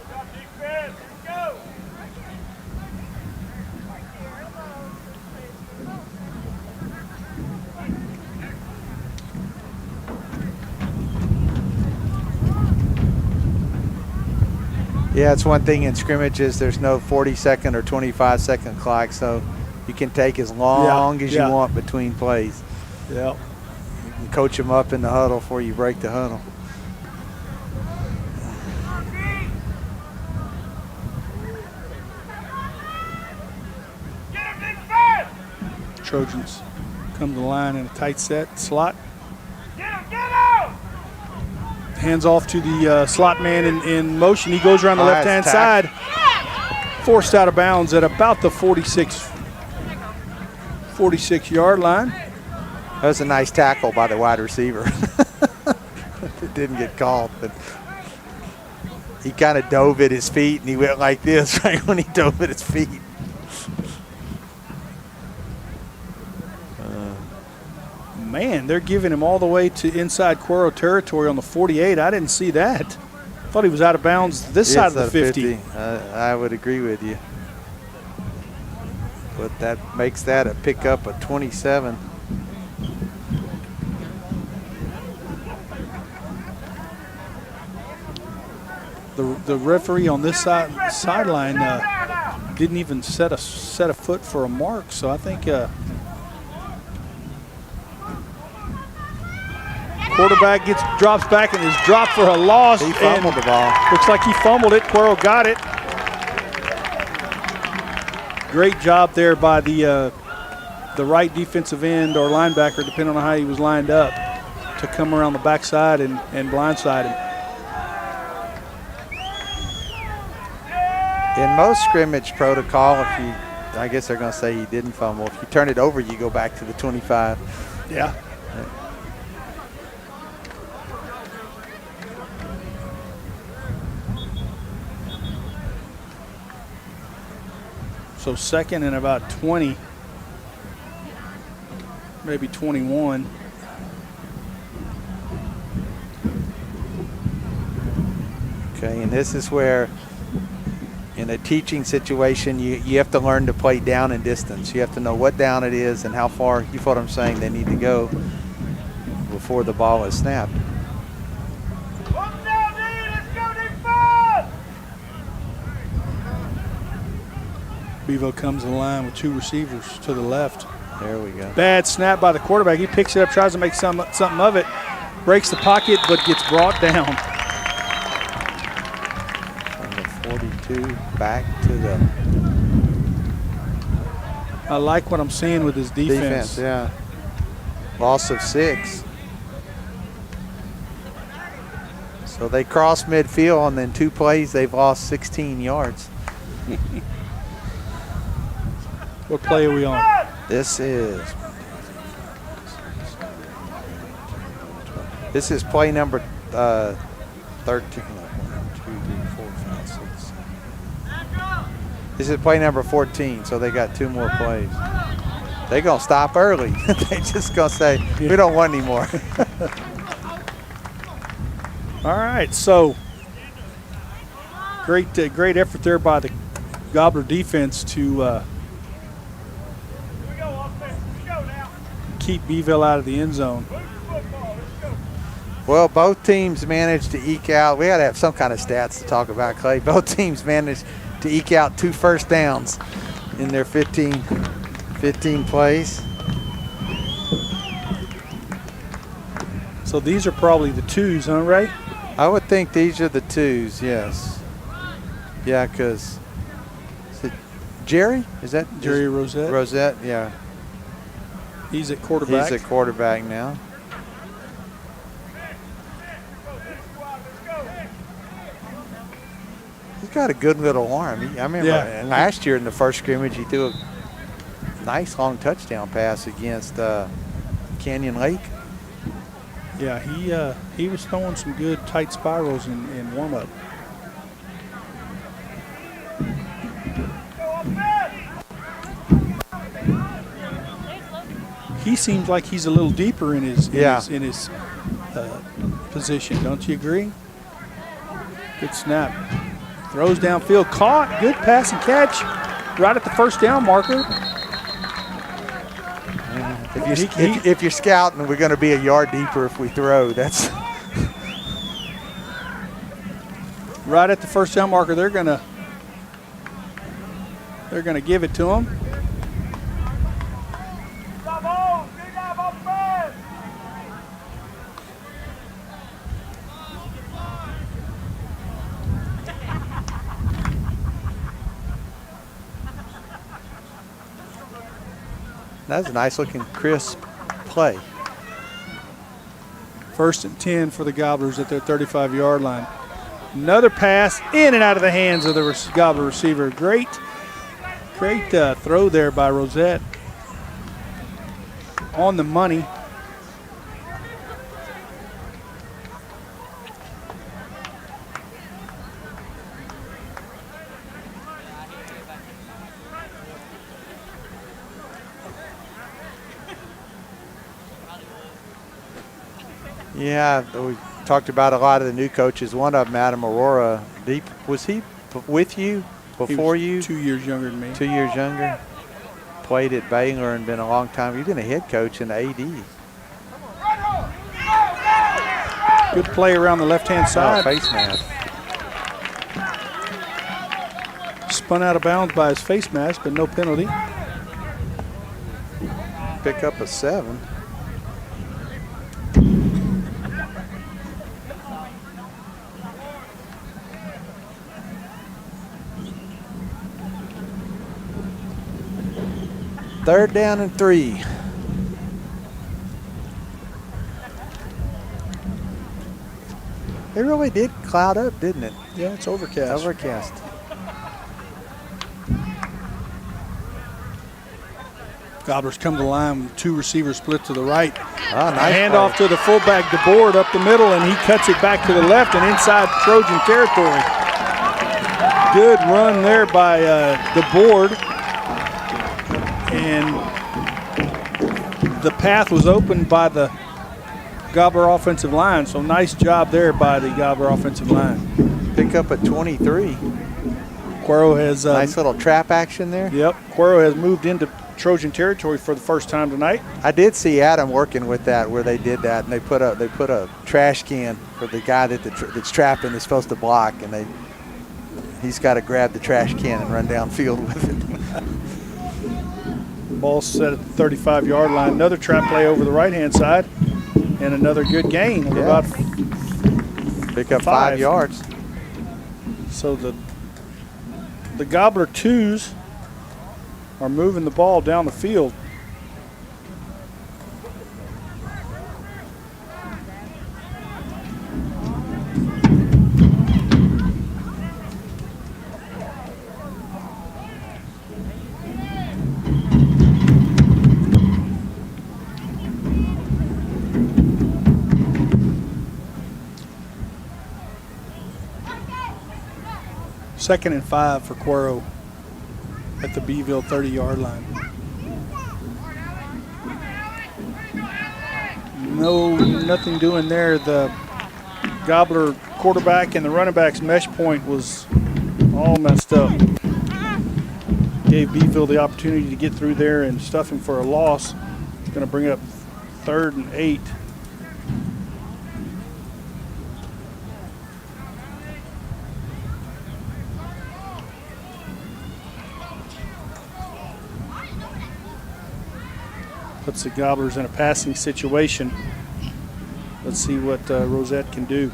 Stop, Big Fast. Let's go. Yeah, it's one thing in scrimmages. There's no 40-second or 25-second clock, so you can take as long as you want between plays. Yeah. You can coach them up in the huddle before you break the huddle. Get him, Big Fast. Trojans come to the line in a tight set slot. Get him, get him. Hands off to the slot man in motion. He goes around the Nice left-hand tack. side. Forced out of bounds at about the 46-yard line. That was a nice tackle by the wide receiver. It didn't get called, but he kind of dove at his feet, and he went like this right when he dove at his feet. Man, they're giving him all the way to inside Quero territory on the 48. I didn't see that. Thought he was out of bounds this side of the 50. I would agree with you. But that makes that a pickup of 27. The referee on this sideline didn't even set a foot for a mark, so I think quarterback drops back and is dropped for a loss. He fumbled the ball. Looks like he fumbled it. Quero got it. Great job there by the right defensive end or linebacker, depending on how he was lined up, to come around the backside and blindside him. In most scrimmage protocol, I guess they're going to say he didn't fumble. If you turn it over, you go back to the 25. Yeah. So 2nd and about 20, maybe 21. Okay, and this is where, in a teaching situation, you have to learn to play down and distance. You have to know what down it is and how far, you feel what I'm saying, they need to go before the ball is snapped. Up down, D. Let's go, Big Fast. Beville comes to the line with 2 receivers to the left. There we go. Bad snap by the quarterback. He picks it up, tries to make something of it, breaks the pocket, but gets brought down. From the 42 back to the I like what I'm seeing with his defense. yeah. Loss of 6. So they cross midfield, and then 2 plays, they've lost 16 yards. What play are we on? This is play number 13. 1, 2, 3, 4, 5, 6. This is play number 14, so they got 2 more plays. They're going to stop early. They just going to say, we don't want any more. All right, so great effort there by the Gobbler defense to keep Beville out of the end zone. Well, both teams managed to eke out. We got to have some kind of stats to talk about, Clay. Both teams managed to eke out 2 first downs in their 15 plays. So these are probably the 2s, huh, Ray? I would think these are the 2s, yes. Yeah, because Jerry? Is that Jerry Rosette. Rosette, yeah. He's at quarterback. He's at quarterback now. He's got a good little arm. I remember last year in the first scrimmage, he threw a nice long touchdown pass against Canyon Lake. Yeah, he was throwing some good tight spirals in warm-up. He seems like he's a little deeper in his position. Don't you agree? Good snap. Throws downfield, caught. Good pass and catch, right at the first down marker. If you're scouting, we're going to be a yard deeper if we throw. That's right at the first down marker. They're gonna give it to him. That's a nice looking crisp play. 1st and 10 for the Gobblers at their 35-yard line. Another pass in and out of the hands of the Gobbler receiver. Great throw there by Rosette. On the money. Yeah, we talked about a lot of the new coaches. One of them, Adam Aurora, was he with you before you? 2 years younger than me. 2 years younger. Played at Baylor and been a long time. You've been a head coach and AD. Good play around the left-hand side. Face mask. Spun out of bounds by his face mask, but no penalty. Pick up a 7. Third down and 3. It really did cloud up, didn't it? Yeah, it's overcast. Overcast. Gobblers come to the line with 2 receivers split to the right. Oh, nice Handoff play. to the fullback, DeBoard up the middle, and he cuts it back to the left and inside Trojan territory. Good run there by DeBoard. And the path was opened by the Gobbler offensive line, so nice job there by the Gobbler offensive line. Pick up at 23. Quero has nice little trap action there. Yep, Quero has moved into Trojan territory for the first time tonight. I did see Adam working with that, where they did that, and they put a trash can for the guy that's trapping is supposed to block, and he's got to grab the trash can and run downfield with it. Ball set at the 35-yard line. Another trap play over the right-hand side, and another good gain of about pick up 5 yards. So the Gobbler 2s are moving the ball down the field. Second and 5 for Quero at the Beville 30-yard line. Nothing doing there. The Gobbler quarterback and the running back's mesh point was all messed up. Gave Beville the opportunity to get through there and stuff him for a loss. It's going to bring up 3rd and 8. Puts the Gobblers in a passing situation. Let's see what Rosette can do.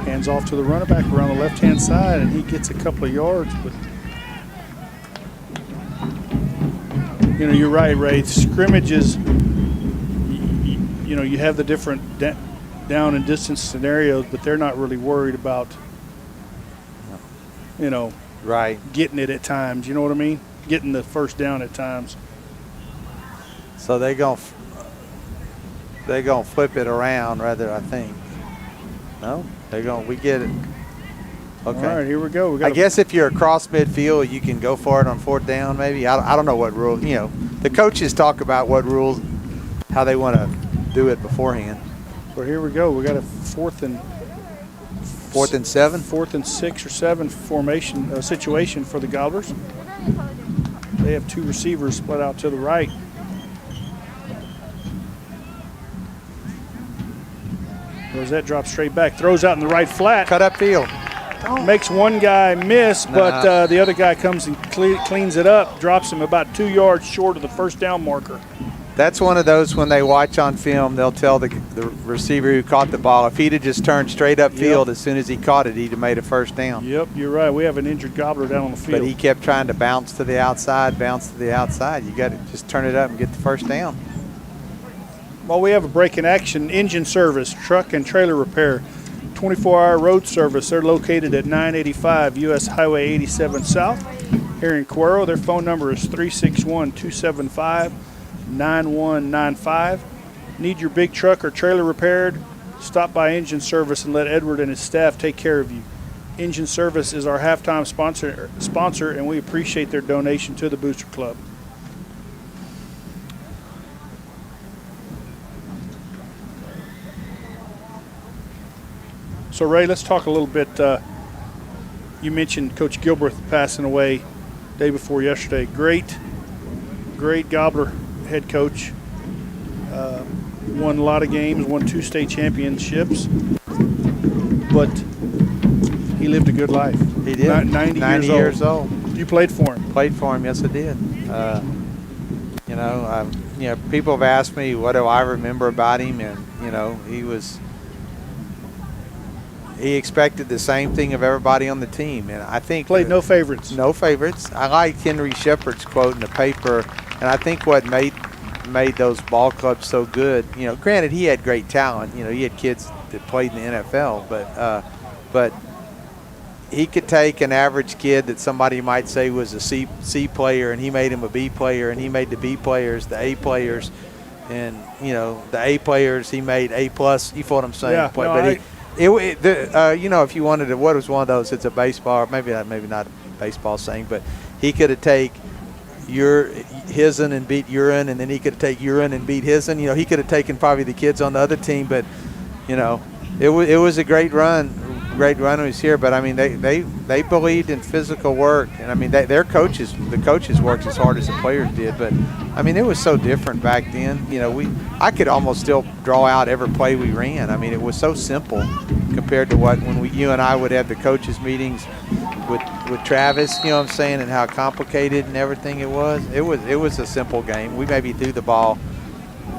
Hands off to the running back around the left-hand side, and he gets a couple of yards. But you know, you're right, Ray. Scrimmages, you know, you have the different down and distance scenarios, but they're not really worried about, you know, Right. getting it at times. You know what I mean? Getting the first down at times. So they're gonna flip it around, rather, I think. No, we get it. Okay. All right, here we go. I guess if you're across midfield, you can go for it on 4th down, maybe. I don't know what rule. You know, the coaches talk about what rules, how they want to do it beforehand. Well, here we go. We got a 4th and 7. 4th and 6 or 7 formation situation for the Gobblers. They have 2 receivers split out to the right. Rosette drops straight back, throws out in the right flat. Cut up field. Makes one guy miss, but the other guy comes and cleans it up, drops him about 2 yards short of the first down marker. That's one of those when they watch on film, they'll tell the receiver who caught the ball, if he'd have just turned straight up field as soon as he caught it, he'd have made a first down. Yep, you're right. We have an injured Gobbler down on the field. But he kept trying to bounce to the outside. You got to just turn it up and get the first down. Well, we have a break in action. Engine service, truck and trailer repair, 24-hour road service. They're located at 985 U.S. Highway 87 South here in Quero. Their phone number is 361-275-9195. Need your big truck or trailer repaired? Stop by Engine Service and let Edward and his staff take care of you. Engine Service is our halftime sponsor, and we appreciate their donation to the Booster Club. So, Ray, let's talk a little bit. You mentioned Coach Gilbert passing away day before yesterday. Great Gobbler head coach. Won a lot of games, won 2 state championships. But he lived a good life. He did. 90 years old. You played for him. Played for him, yes I did. You know, people have asked me what do I remember about him, and you know, he expected the same thing of everybody on the team, and I think Played no favorites. No favorites. I like Henry Shepard's quote in the paper, and I think what made those ball clubs so good. You know, granted he had great talent. You know, he had kids that played in the NFL, but he could take an average kid that somebody might say was a C player, and he made him a B player, and he made the B players the A players, and you know, the A players he made A plus. You feel what I'm saying? Yeah. You know, if you wanted to, what was one of those? It's a baseball, maybe not a baseball saying, but he could have taken his'n and beat urine, and then he could have taken urine and beat his'n. You know, he could have taken probably the kids on the other team, but you know, it was a great run. Great run when he was here, but I mean they believed in physical work, and I mean the coaches worked as hard as the players did, but I mean it was so different back then. You know, I could almost still draw out every play we ran. I mean it was so simple compared to when you and I would have the coaches meetings with Travis. You know what I'm saying, and how complicated and everything it was. It was a simple game. We maybe threw the ball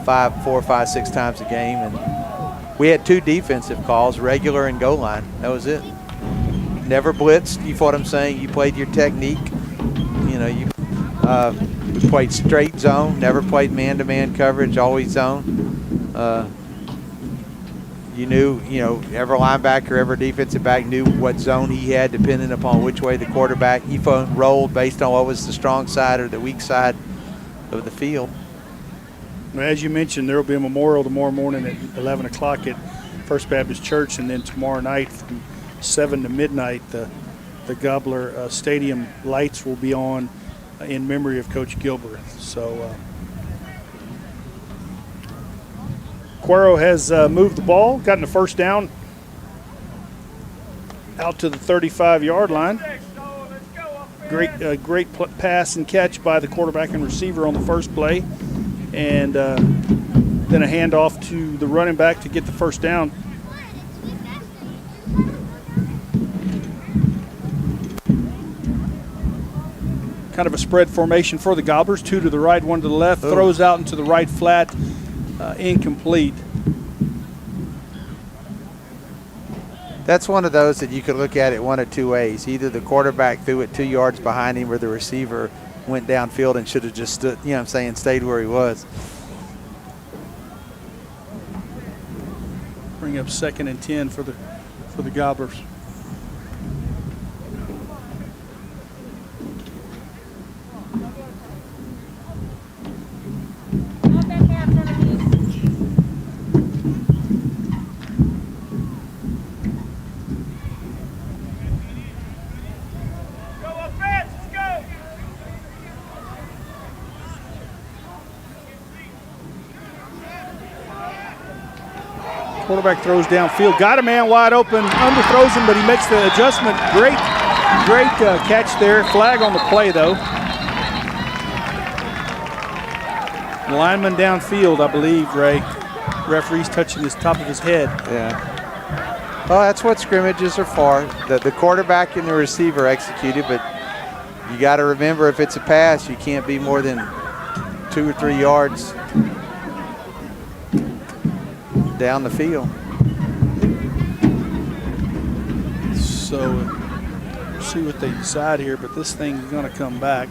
4, 5, 6 times a game, and we had 2 defensive calls, regular and goal line. That was it. Never blitzed. You feel what I'm saying? You played your technique. You know, we played straight zone. Never played man-to-man coverage. Always zone. You knew, you know, every linebacker, every defensive back knew what zone he had, depending upon which way the quarterback. He rolled based on what was the strong side or the weak side of the field. As you mentioned, there will be a memorial tomorrow morning at 11 o'clock at First Baptist Church, and then tomorrow night from 7 to midnight, the Gobbler Stadium lights will be on in memory of Coach Gilbert. So Quero has moved the ball, gotten the first down out to the 35-yard line. Great pass and catch by the quarterback and receiver on the first play, and then a handoff to the running back to get the first down. Kind of a spread formation for the Gobblers. 2 to the right, 1 to the left. Throws out into the right flat, incomplete. That's one of those that you could look at it one of two ways. Either the quarterback threw it 2 yards behind him, or the receiver went downfield and should have just stood, you know what I'm saying, stayed where he was. Bring up 2nd and 10 for the Gobblers. Quarterback throws downfield. Got a man wide open. Underthrows him, but he makes the adjustment. Great catch there. Flag on the play, though. Lineman downfield, I believe, Ray. Referee's touching his top of his head. Yeah. Well, that's what scrimmages are for. The quarterback and the receiver executed, but you got to remember, if it's a pass, you can't be more than 2 or 3 yards down the field. So we'll see what they decide here, but this thing is going to come back.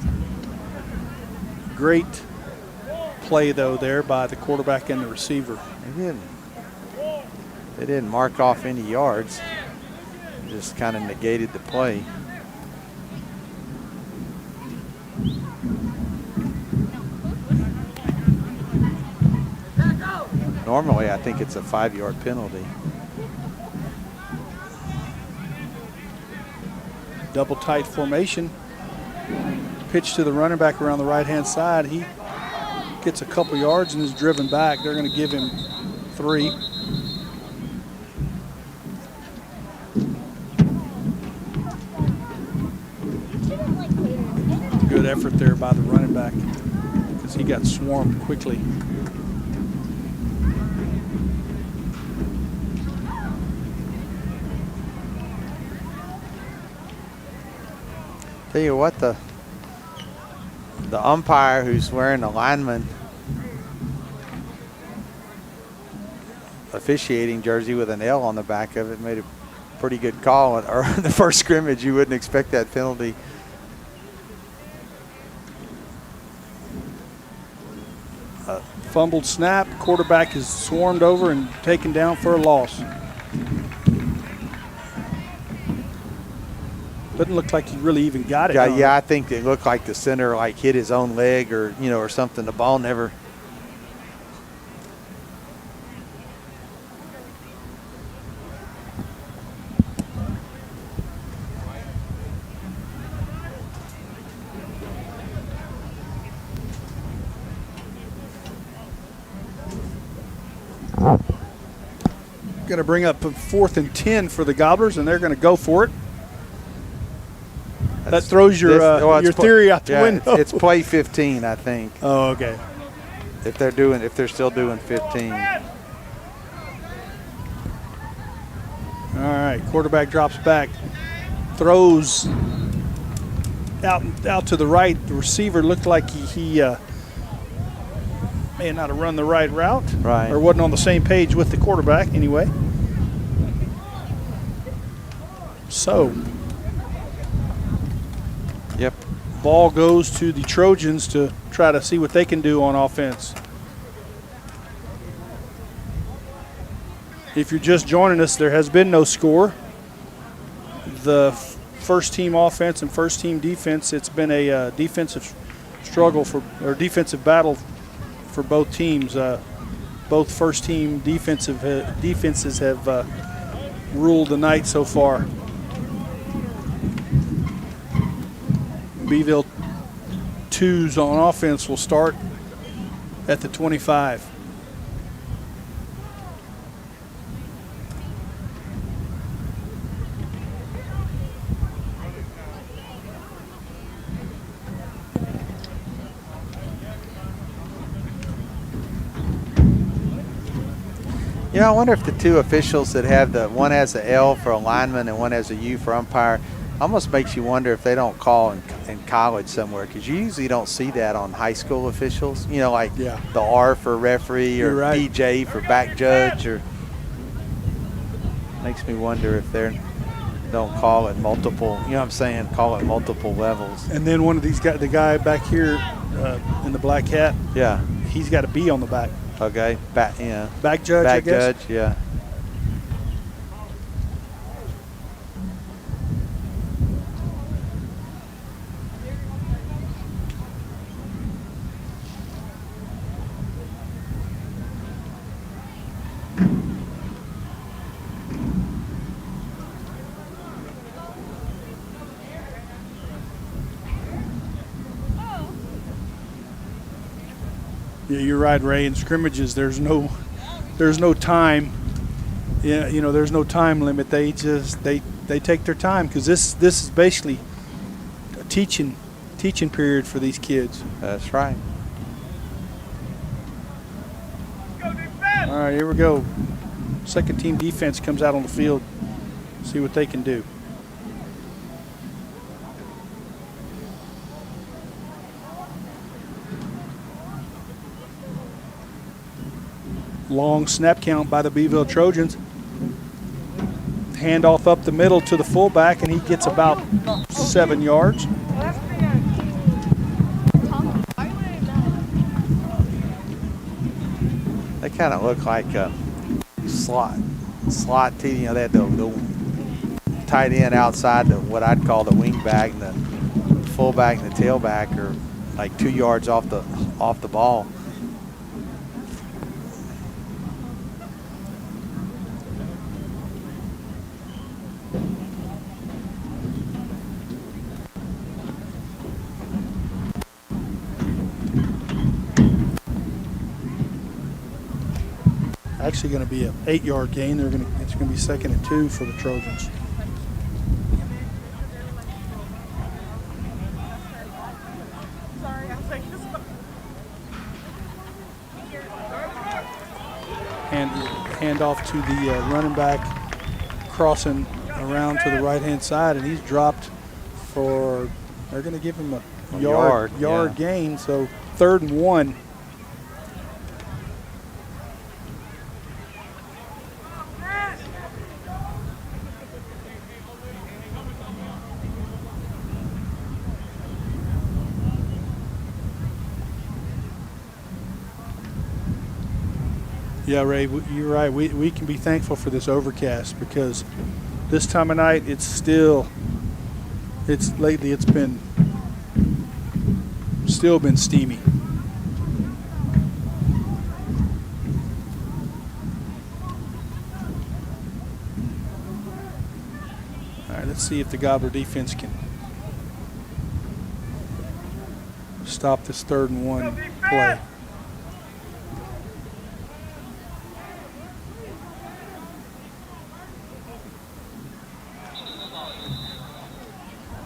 Great play, though, there by the quarterback and the receiver. They didn't mark off any yards. Just kind of negated the play. Normally, I think it's a 5-yard penalty. Double tight formation. Pitch to the running back around the right-hand side. He gets a couple yards and is driven back. They're going to give him 3. Good effort there by the running back because he got swarmed quickly. Tell you what, the umpire who's wearing a lineman officiating jersey with an L on the back of it made a pretty good call. Or the first scrimmage, you wouldn't expect that penalty. Fumbled snap. Quarterback is swarmed over and taken down for a loss. Doesn't look like he really even got it. Yeah, I think it looked like the center hit his own leg or or something. The ball never. Going to bring up a 4th and 10 for the Gobblers, and they're going to go for it. That throws your theory out the window. It's play 15, I think. Oh, okay. If they're still doing 15. All right, quarterback drops back, throws out to the right. The receiver looked like he may not have run the right route, right, or wasn't on the same page with the quarterback anyway. So, yep, ball goes to the Trojans to try to see what they can do on offense. If you're just joining us, there has been no score. The first team offense and first team defense, it's been a defensive struggle defensive battle for both teams. Both first team defenses have ruled the night so far. Beville 2s on offense will start at the 25. You know, I wonder if the two officials that have one has a L for a lineman and one has a U for umpire, almost makes you wonder if they don't call in college somewhere, because you usually don't see that on high school officials. You know, like Yeah. the R for referee or You're right. DJ for back judge, or makes me wonder if they don't call it multiple. You know what I'm saying? Call it multiple levels. And then one of these guys, the guy back here in the black hat, Yeah. he's got a B on the back. Okay. Back. Yeah. Back judge, I Back guess. judge. Yeah. Yeah, you're right, Ray. In scrimmages, there's no time. Yeah, you know, there's no time limit. They just they take their time, because this is basically a teaching period for these kids. That's right. Go defense! All right, here we go. Second team defense comes out on the field. See what they can do. Long snap count by the Beville Trojans. Handoff up the middle to the fullback, and he gets about 7 yards. They kind of look like slot T. You know, they had the tight end outside what I'd call the wing back, and the fullback and the tailback are like 2 yards off the ball. Actually going to be an 8-yard gain. It's going to be 2nd and 2 for the Trojans. Sorry, I was like, Hand off to the running back, crossing around to the right-hand side, and he's dropped for, they're going to give him a yard yeah. gain, so 3rd and 1. Yeah, Ray, you're right. We can be thankful for this overcast, because this time of night it's been steamy. All right, let's see if the Gobbler defense can stop this 3rd and 1 play.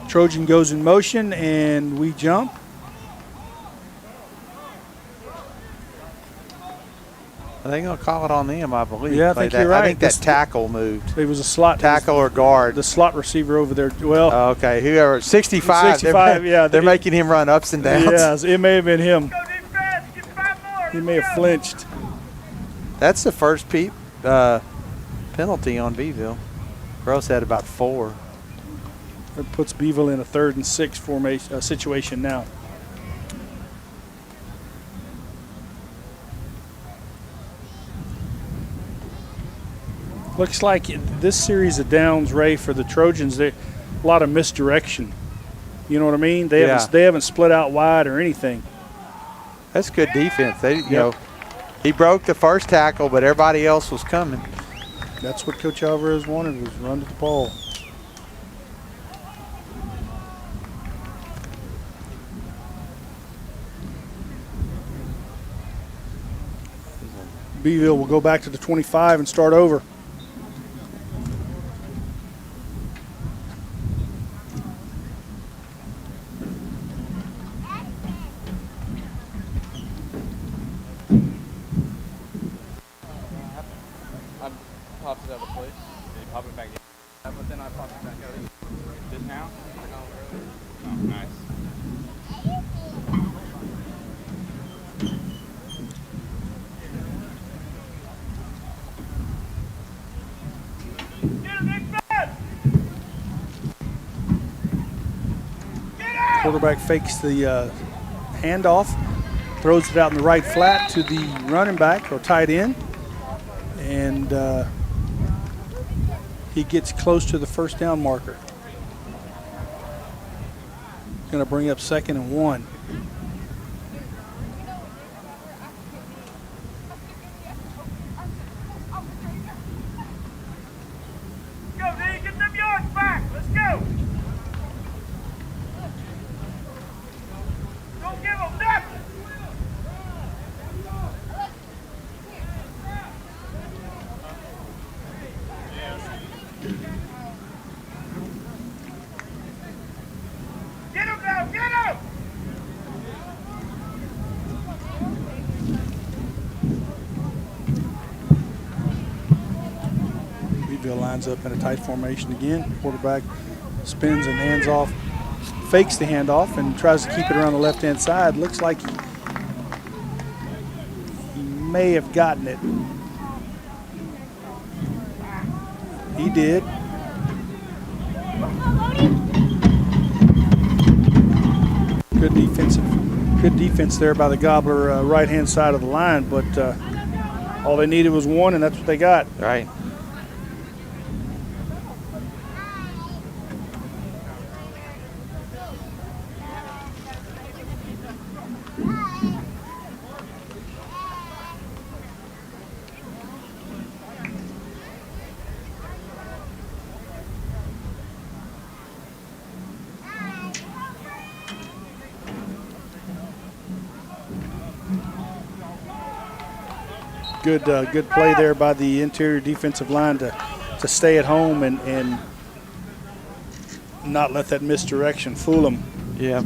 Trojan goes in motion, and we jump. Are they going to call it on them, I believe? Yeah, I think you're right. I think that tackle moved. It was a slot Tackle or guard. The slot receiver over there. Well, Okay, whoever. 65. 65, yeah. They're making him run ups and downs. yes, it may have been him. Go defense! Get 5 more! He may have flinched. That's the first penalty on Beville. Gross had about 4. It puts Beville in a 3rd and 6 formation situation now. Looks like this series of downs, Ray, for the Trojans, a lot of misdirection. You know what I mean? They haven't split out wide or anything. That's good defense. You know, he broke the first tackle, but everybody else was coming. That's what Coach Alvarez wanted, was run to the ball. Beville will go back to the 25 and start over. Quarterback fakes the handoff, throws it out in the right flat to the running back or tight end, and he gets close to the first down marker. Going to bring up 2nd and 1. Go, D, get them yards back. Let's go. Don't give them nothing. Get him now, get him! Beville lines up in a tight formation again. Quarterback spins and hands off, fakes the handoff and tries to keep it around the left-hand side. Looks like he may have gotten it. He did. Good defense there by the Gobbler right-hand side of the line, but all they needed was one, and that's what they got. Right. Good play there by the interior defensive line to stay at home and not let that misdirection fool them. Yeah.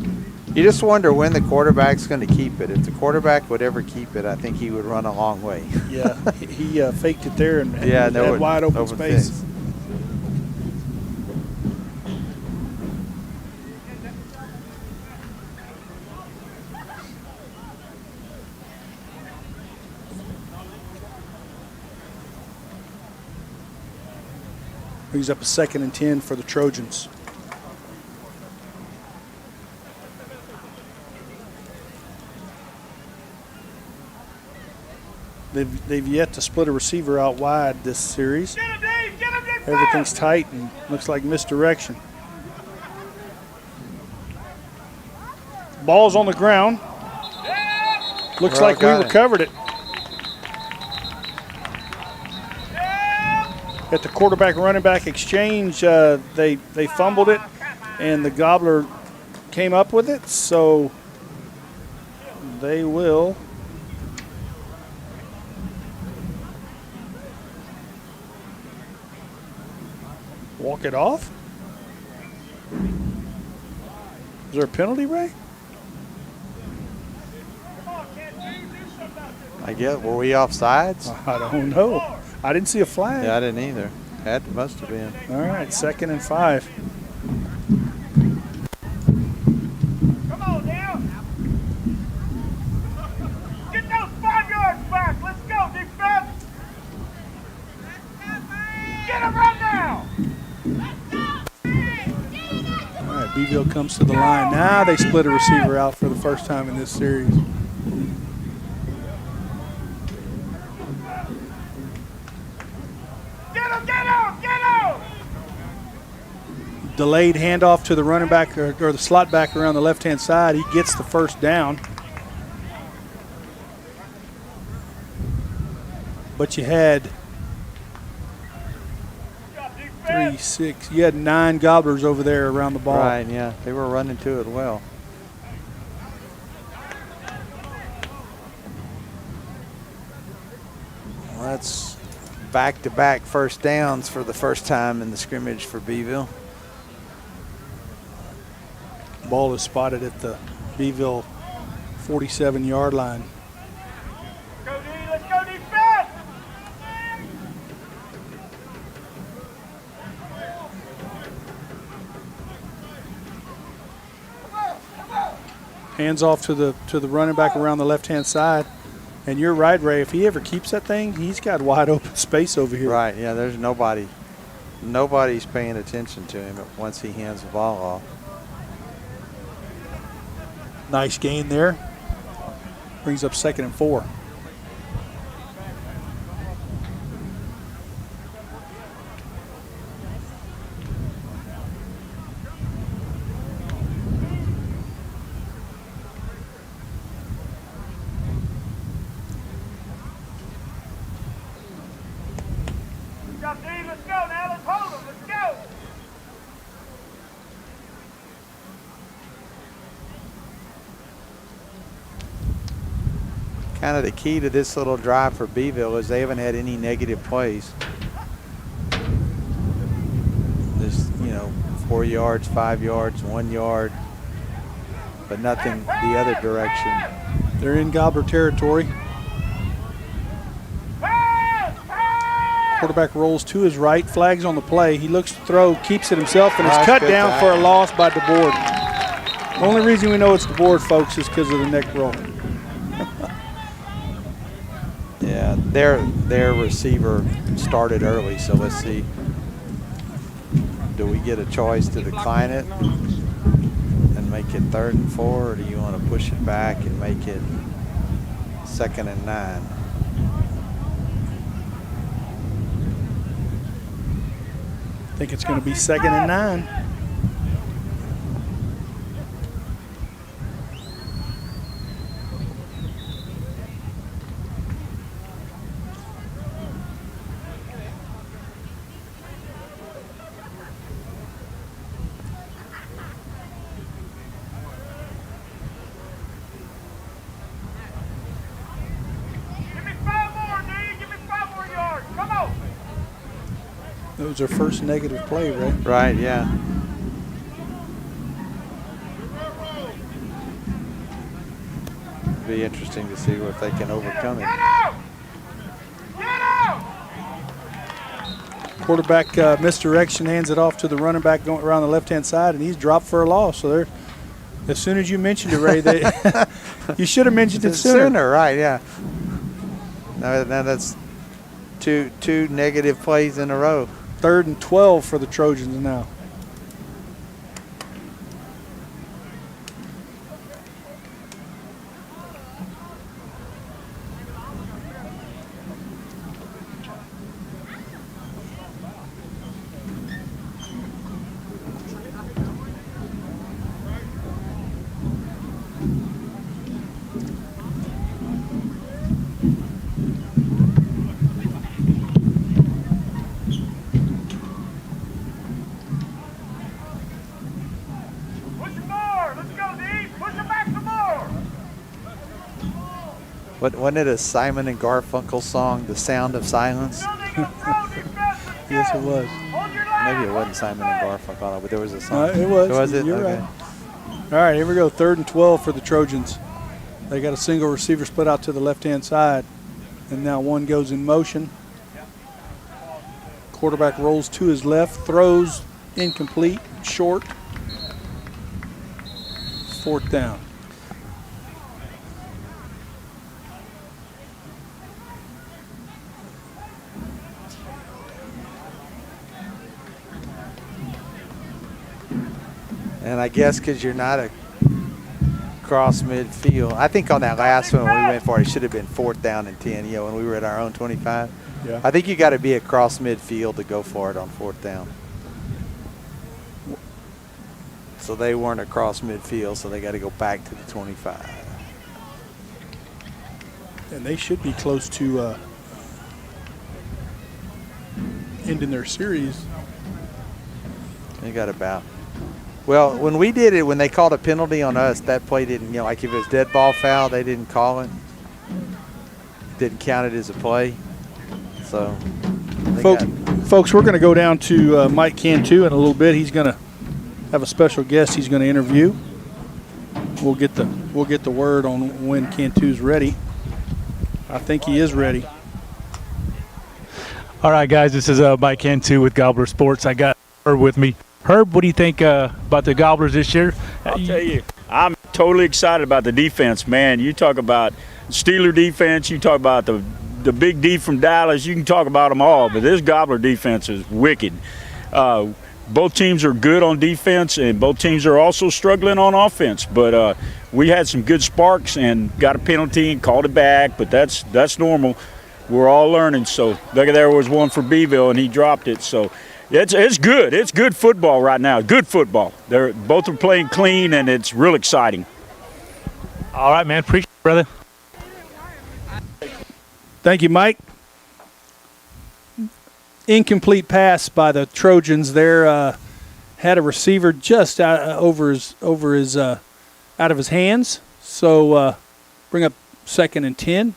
You just wonder when the quarterback's going to keep it. If the quarterback would ever keep it, I think he would run a long way. Yeah, he faked it there and yeah, had wide open space. Brings up a 2nd and 10 for the Trojans. They've yet to split a receiver out wide this series. Get him, Dave! Get him, Dave! Everything's tight and looks like misdirection. Ball's on the ground. Looks like we recovered it. At the quarterback running back exchange, they fumbled it, and the Gobbler came up with it, so they will walk it off. Is there a penalty, Ray? I guess. Were we offsides? I don't know. I didn't see a flag. Yeah, I didn't either. Must have been. All right, 2nd and 5. Come on now! Get those 5 yards back! Let's go, defense! Get him right now! All right, Beville comes to the line. Now they split a receiver out for the first time in this series. Delayed handoff to the running back or the slot back around the left-hand side. He gets the first down. But you had 3, 6. You had 9 Gobblers over there around the ball. Right, yeah. They were running to it well. Well, that's back-to-back first downs for the first time in the scrimmage for Beville. Ball is spotted at the Beville 47-yard line. Go D, let's go defense! Hands off to the running back around the left-hand side. And you're right, Ray. If he ever keeps that thing, he's got wide open space over here. Right, yeah, there's nobody. Nobody's paying attention to him once he hands the ball off. Nice gain there. Brings up 2nd and 4. Good job, D. Let's go now. Let's hold them. Let's go. Kind of the key to this little drive for Beville is they haven't had any negative plays. There's, 4 yards, 5 yards, 1 yard, but nothing the other direction. They're in Gobbler territory. Quarterback rolls to his right, flags on the play. He looks to throw, keeps it himself, and it's cut down for a loss by DeBoard. Only reason we know it's DeBoard, folks, is because of the neck roll. Yeah, their receiver started early, so let's see. Do we get a choice to decline it and make it 3rd and 4, or do you want to push it back and make it 2nd and 9? I think it's going to be 2nd and 9. Give me 5 more, D. Give me 5 more yards. Come on. That was their first negative play, right? Right, yeah. Be interesting to see if they can overcome it. Get out. Get out. Quarterback misdirection, hands it off to the running back going around the left-hand side, and he's dropped for a loss. So they're, as soon as you mentioned it, Ray, you should have mentioned it sooner. Right, yeah. Now that's two negative plays in a row. 3rd and 12 for the Trojans now. Push it more. Let's go, D. Push it back some more. Wasn't it a Simon and Garfunkel song, The Sound of Silence? Yes, it was. Maybe it wasn't Simon and Garfunkel, but there was a song. It was. Was it? You're Okay. right. All right, here we go. 3rd and 12 for the Trojans. They got a single receiver split out to the left-hand side, and now one goes in motion. Quarterback rolls to his left, throws incomplete, short. 4th down. And I guess because you're not a cross midfield. I think on that last one we went for it should have been 4th down and 10, when we were at our own 25. Yeah. I think you got to be a cross midfield to go for it on 4th down. So they weren't across midfield, so they got to go back to the 25. And they should be close to ending their series. They got about. Well, when we did it, when they called a penalty on us, that play didn't, like if it was dead ball foul, they didn't call it. Didn't count it as a play. So, folks, we're going to go down to Mike Cantu in a little bit. He's going to have a special guest he's going to interview. We'll get the word on when Cantu's ready. I think he is ready. All right, guys, this is Mike Cantu with Gobbler Sports. I got Herb with me. Herb, what do you think about the Gobblers this year? I'll tell you, I'm totally excited about the defense, man. You talk about Steeler defense, you talk about the big D from Dallas, you can talk about them all, but this Gobbler defense is wicked. Both teams are good on defense, and both teams are also struggling on offense. But we had some good sparks and got a penalty and called it back, but that's normal. We're all learning. So look, there was one for Beville and he dropped it. So it's good. It's good football right now. Good football. They're both are playing clean and it's real exciting. All right, man. Appreciate it, brother. Thank you, Mike. Incomplete pass by the Trojans there. Had a receiver just out of his hands. So bring up 2nd and 10.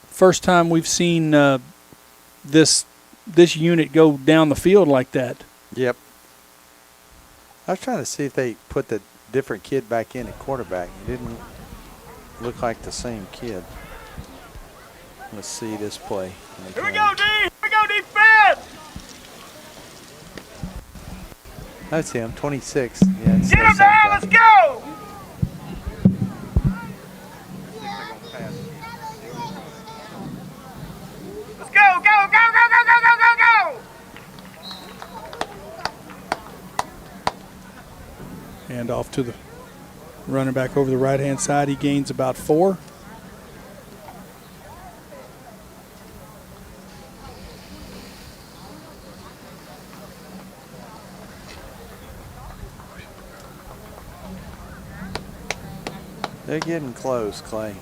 First time we've seen this unit go down the field like that. Yep. I was trying to see if they put the different kid back in at quarterback. It didn't look like the same kid. Let's see this play. Here we go, D! Here we go, defense! That's him, 26. Yeah, it's Get him down, let's go! Let's go, go, go, go, go, go, go, go, go! And off to the running back over the right-hand side. He gains about 4. They're getting close, Clay.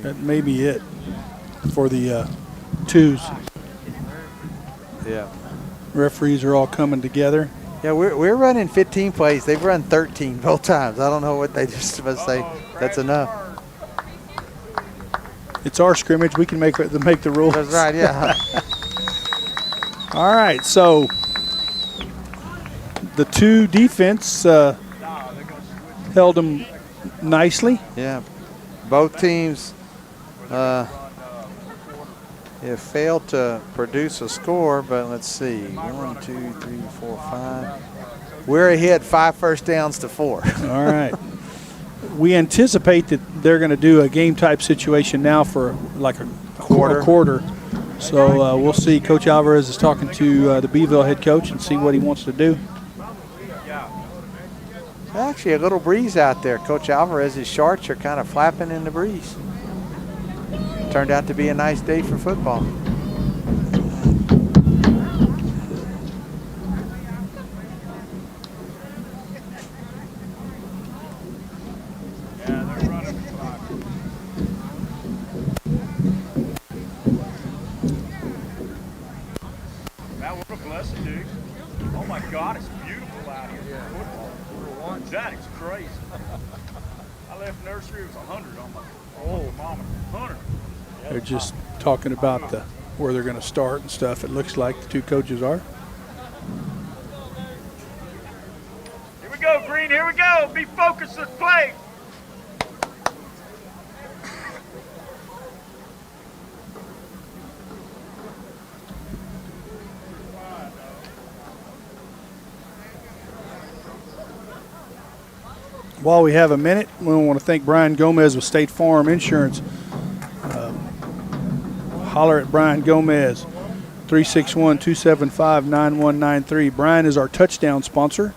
That may be it for the twos. Yeah. Referees are all coming together. Yeah, we're running 15 plays. They've run 13 both times. I don't know what they just must say. That's enough. It's our scrimmage. We can make the rules. That's right, yeah. All right, so the 2 defense held them nicely. Yeah. Both teams have failed to produce a score, but let's see. 1, 2, 3, 4, 5. We're ahead 5 first downs to 4. All right. We anticipate that they're going to do a game type situation now for like a quarter. So we'll see. Coach Alvarez is talking to the Beville head coach and see what he wants to do. Actually, a little breeze out there. Coach Alvarez's shorts are kind of flapping in the breeze. Turned out to be a nice day for football. God, it's beautiful out here. Yeah. Football. That is crazy. I left nursery, it was 100 on my thermometer. 100. They're just talking about where they're going to start and stuff. It looks like the 2 coaches are. Here we go, Green, here we go. Be focused, let's play. While we have a minute, we want to thank Brian Gomez with State Farm Insurance. Holler at Brian Gomez, 361-275-9193. Brian is our touchdown sponsor.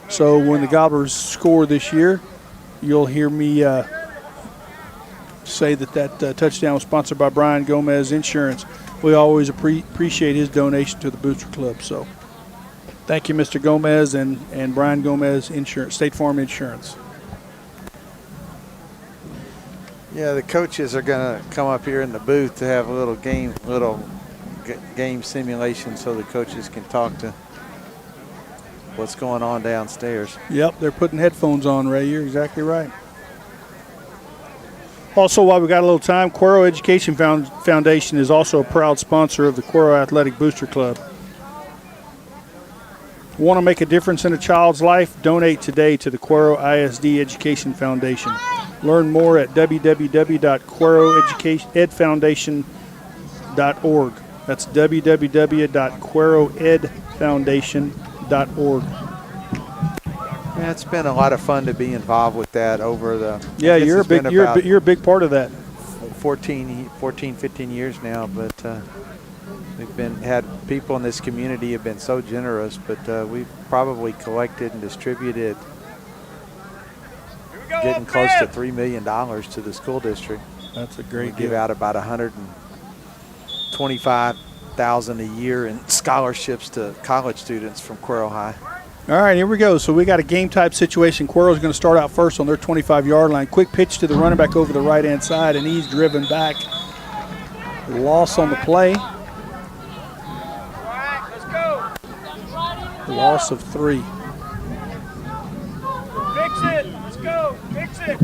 So when the Gobblers score this year, you'll hear me say that touchdown was sponsored by Brian Gomez Insurance. We always appreciate his donation to the Booster Club. So thank you, Mr. Gomez and Brian Gomez Insurance, State Farm Insurance. Yeah, the coaches are going to come up here in the booth to have a little game simulation so the coaches can talk to what's going on downstairs. Yep, they're putting headphones on, Ray. You're exactly right. Also, while we got a little time, Quero Education Foundation is also a proud sponsor of the Quero Athletic Booster Club. Want to make a difference in a child's life? Donate today to the Cuero ISD Education Foundation. Learn more at www.queroedfoundation.org. That's www.queroedfoundation.org. Yeah, it's been a lot of fun to be involved with that over the. Yeah, you're a big part of that. 14, 15 years now, but we've had people in this community have been so generous, but we've probably collected and distributed getting close to $3 million to the school district. That's a great We give deal. out about $125,000 a year in scholarships to college students from Quero High. All right, here we go. So we got a game type situation. Quero's going to start out first on their 25-yard line. Quick pitch to the running back over the right-hand side, and he's driven back. Loss on the play. All right, let's go. Loss of 3. Fix it. Let's go. Fix it.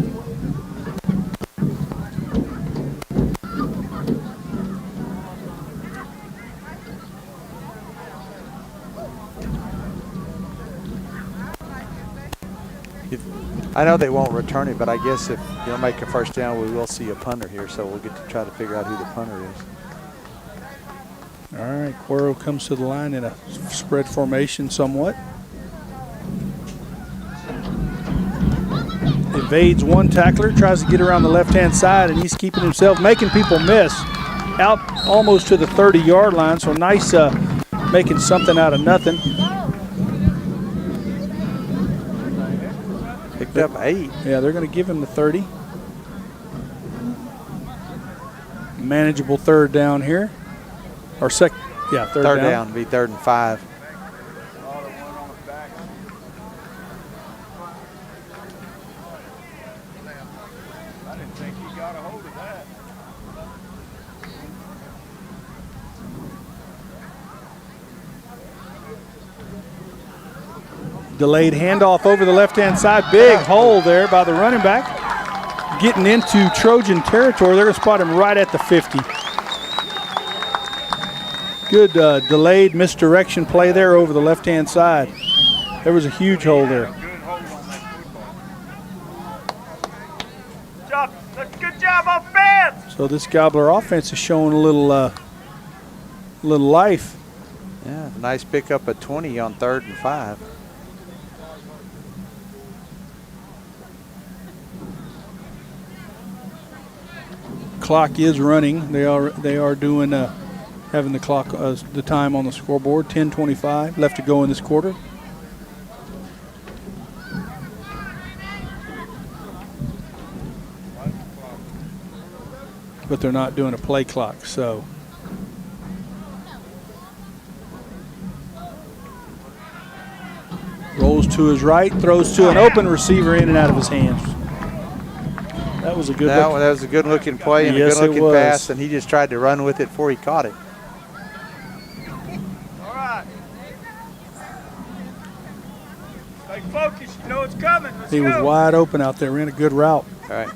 I know they won't return it, but I guess if you don't make a first down, we will see a punter here, so we'll get to try to figure out who the punter is. All right, Quero comes to the line in a spread formation somewhat. Evades one tackler, tries to get around the left-hand side, and he's keeping himself, making people miss. Out almost to the 30-yard line, so nice making something out of nothing. Picked up 8. Yeah, they're going to give him the 30. Manageable third down here. Or third down. Be 3rd and 5. I didn't think he got a hold of that. Delayed handoff over the left-hand side. Big hole there by the running back. Getting into Trojan territory. They're going to spot him right at the 50. Good delayed misdirection play there over the left-hand side. There was a huge hole there. Good hold on that football. Good job, offense. So this Gobbler offense is showing a little life. Yeah, nice pickup at 20 on 3rd and 5. Clock is running. They are doing having the clock the time on the scoreboard. 10:25 left to go in this quarter. But they're not doing a play clock, so. Rolls to his right, throws to an open receiver in and out of his hands. That was a good That look. was a good-looking play and Yes, a good-looking it was. pass, and he just tried to run with it before he caught it. All right. Stay focused. You know it's coming. Let's He go. was wide open out there, ran a good route. All right.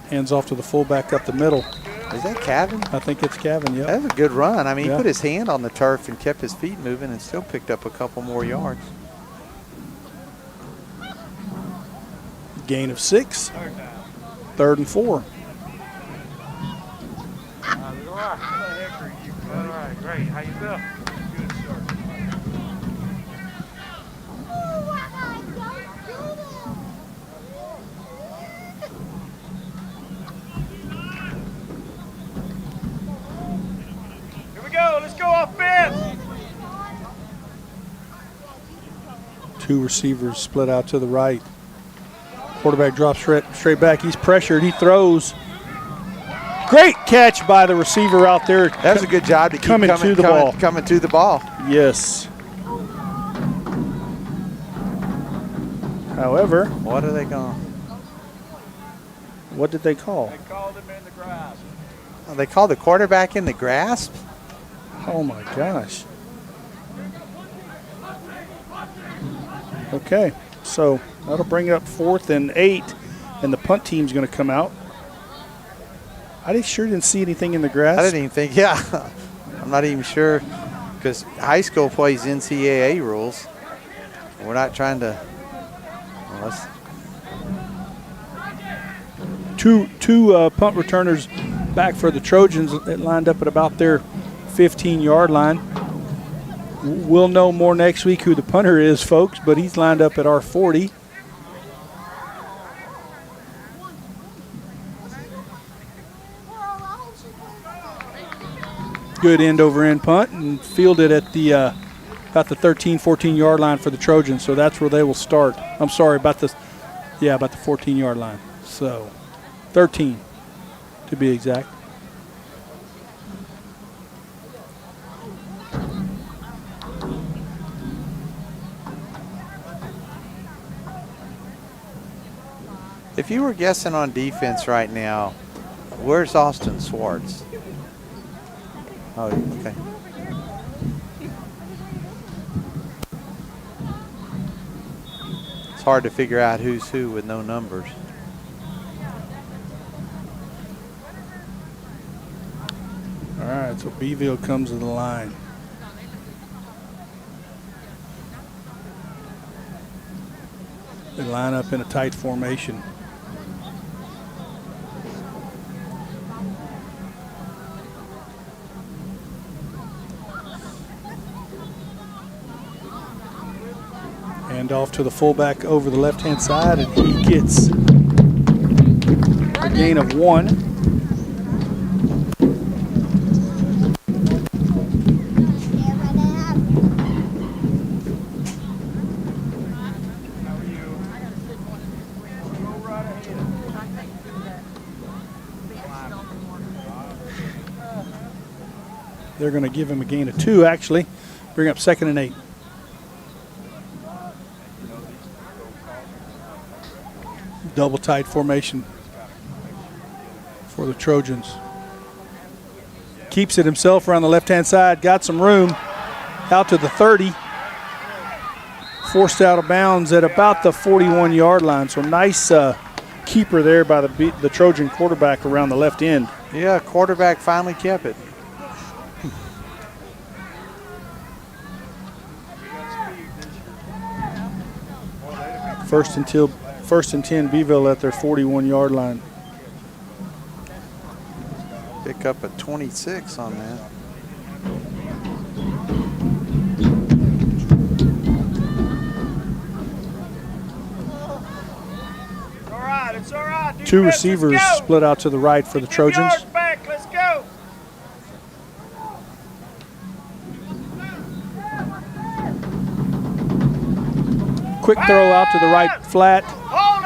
Hands off to the fullback up the middle. Is that Cavan? I think it's Cavan, yeah. That was a good run. I mean, Yeah. he put his hand on the turf and kept his feet moving and still picked up a couple more yards. Gain of 6. 3rd and 4. All right, great. How you feel? Good, sir. Here we go. Let's go offense. 2 receivers split out to the right. Quarterback drops straight back. He's pressured. He throws. Great catch by the receiver out there. That was a good job to keep coming to the ball. Coming to the ball. Yes. However, What are they going? what did they call? They called him in the grass. Oh, they called the quarterback in the grasp? Oh my gosh. Okay, so that'll bring up 4th and 8, and the punt team's going to come out. I sure didn't see anything in the grass. I didn't even think, yeah. I'm not even sure because high school plays NCAA rules. We're not trying to, well, two punt returners back for the Trojans that lined up at about their 15-yard line. We'll know more next week who the punter is, folks, but he's lined up at our 40. Good end-over-end punt and fielded at the about the 13, 14-yard line for the Trojans, so that's where they will start. I'm sorry, about the 14-yard line. So 13 to be exact. If you were guessing on defense right now, where's Austin Swartz? Oh, okay. It's hard to figure out who's who with no numbers. All right, so Beville comes to the line. They line up in a tight formation. Hand off to the fullback over the left-hand side, and he gets a gain of 1. They're going to give him a gain of 2, actually. Bring up 2nd and 8. Double tight formation for the Trojans. Keeps it himself around the left-hand side. Got some room out to the 30. Forced out of bounds at about the 41-yard line. So nice keeper there by the Trojan quarterback around the left end. Yeah, quarterback finally kept it. First and 10, Beville at their 41-yard line. Pick up a 26 on that. It's all right. Two receivers split out to the right for the Trojans. Back. Let's go. Quick throw out to the right flat. Hold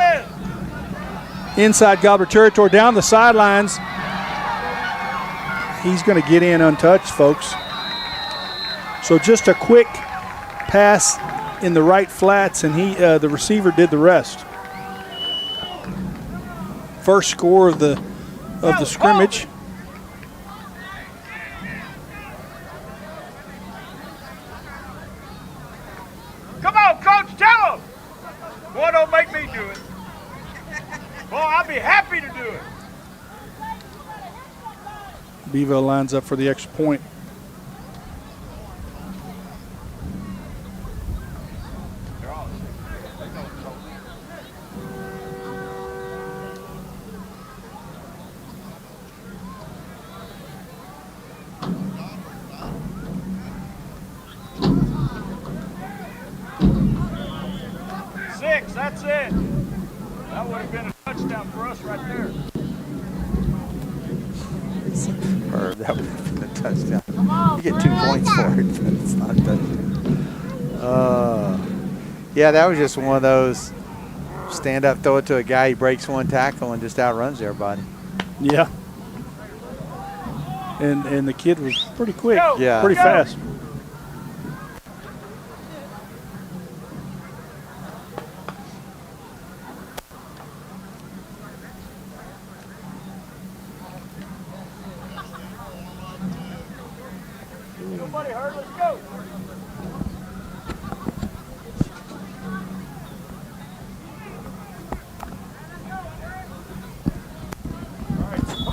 it. Inside Gilbert territory, down the sidelines. He's going to get in untouched, folks. So just a quick pass in the right flats, and the receiver did the rest. First score of the scrimmage. Come on, Coach, tell him. Boy, don't make me do it. Boy, I'll be happy to do it. Beville lines up for the extra point. That's it. That would have been a touchdown for us right there. Or that would have been a touchdown. You get 2 points for it, but it's not a touchdown. Yeah, that was just one of those stand up, throw it to a guy, he breaks one tackle and just outruns everybody. Yeah. And the kid was pretty quick, yeah, pretty fast. Nobody hurt, let's go.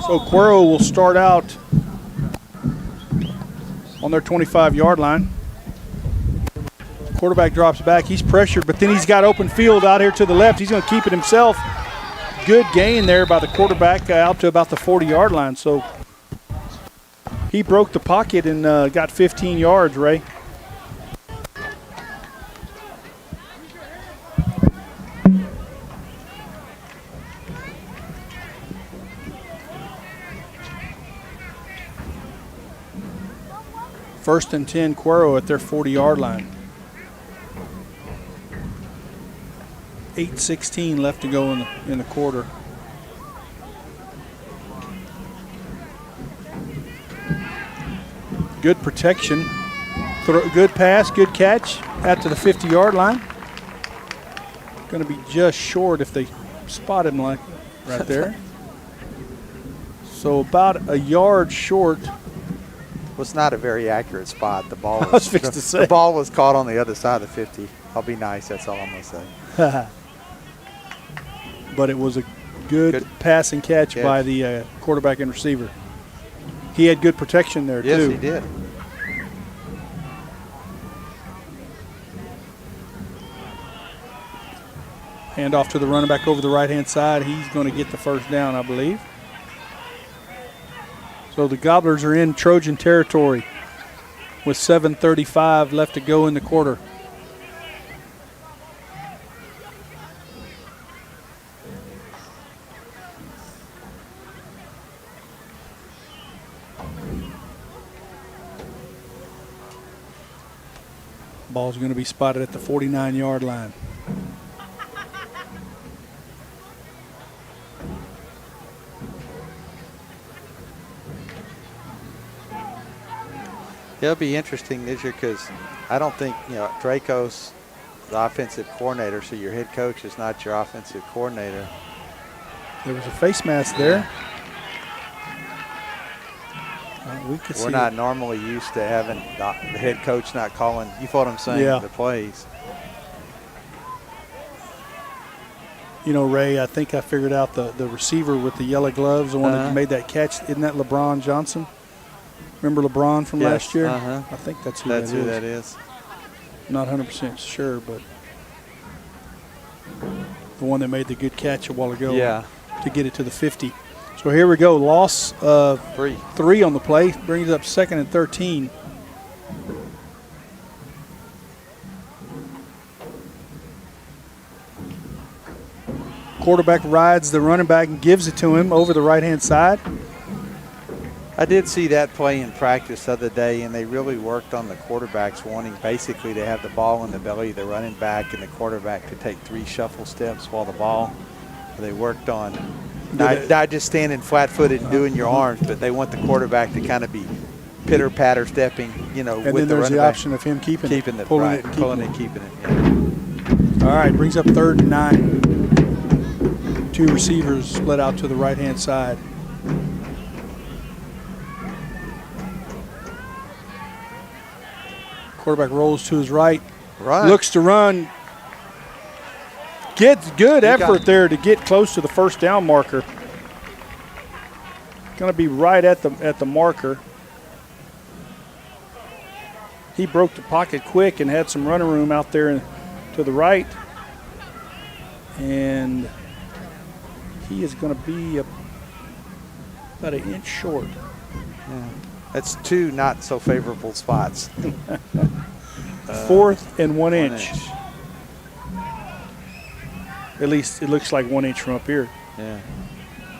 So Quero will start out on their 25-yard line. Quarterback drops back. He's pressured, but then he's got open field out here to the left. He's going to keep it himself. good gain there by the quarterback out to about the 40-yard line. So he broke the pocket and got 15 yards, Ray. First and 10, Quero at their 40-yard line. 8:16 left to go in the quarter. Good protection. Good pass, good catch out to the 50-yard line. Going to be just short if they spot him like right there. So about a yard short. Was not a very accurate spot. The ball was, was fixed to say. The ball was caught on the other side of the 50. I'll be nice. That's all I'm going to say. But it was a good pass and catch by the quarterback and receiver. He had good protection there, too. Yes, he did. Hand off to the running back over the right-hand side. He's going to get the first down, I believe. So the Gobblers are in Trojan territory with 7:35 left to go in the quarter. Ball's going to be spotted at the 49-yard line. It'll be interesting this year because I don't think, Draco's the offensive coordinator, so your head coach is not your offensive coordinator. There was a face mask there. We're not normally used to having the head coach not calling, you feel what I'm saying, the plays. Ray, I think I figured out the receiver with the yellow gloves, the one that made that catch. Isn't that LeBron Johnson? Remember LeBron from last year? I think that's who that is. Not 100% sure, but the one that made the good catch a while ago to get it to the 50. So here we go. Loss of 3 on the play. Brings up 2nd and 13. Quarterback rides the running back and gives it to him over the right-hand side. I did see that play in practice the other day, and they really worked on the quarterbacks wanting basically to have the ball in the belly of the running back and the quarterback to take 3 shuffle steps while the ball. They worked on not just standing flat-footed and doing your arms, but they want the quarterback to kind of be pitter-patter stepping, and with then the there's running the back. option of him keeping it, pulling it, keeping it. Yeah. All right, brings up 3rd and 9. 2 receivers split out to the right-hand side. Quarterback rolls to his right, looks to run. Gets good effort there to get close to the first down marker. Going to be right at the marker. He broke the pocket quick and had some running room out there to the right. And he is going to be about an inch short. Yeah. That's 2 not so favorable spots. 4th and 1 inch. At least it looks like 1 inch from up here. Yeah.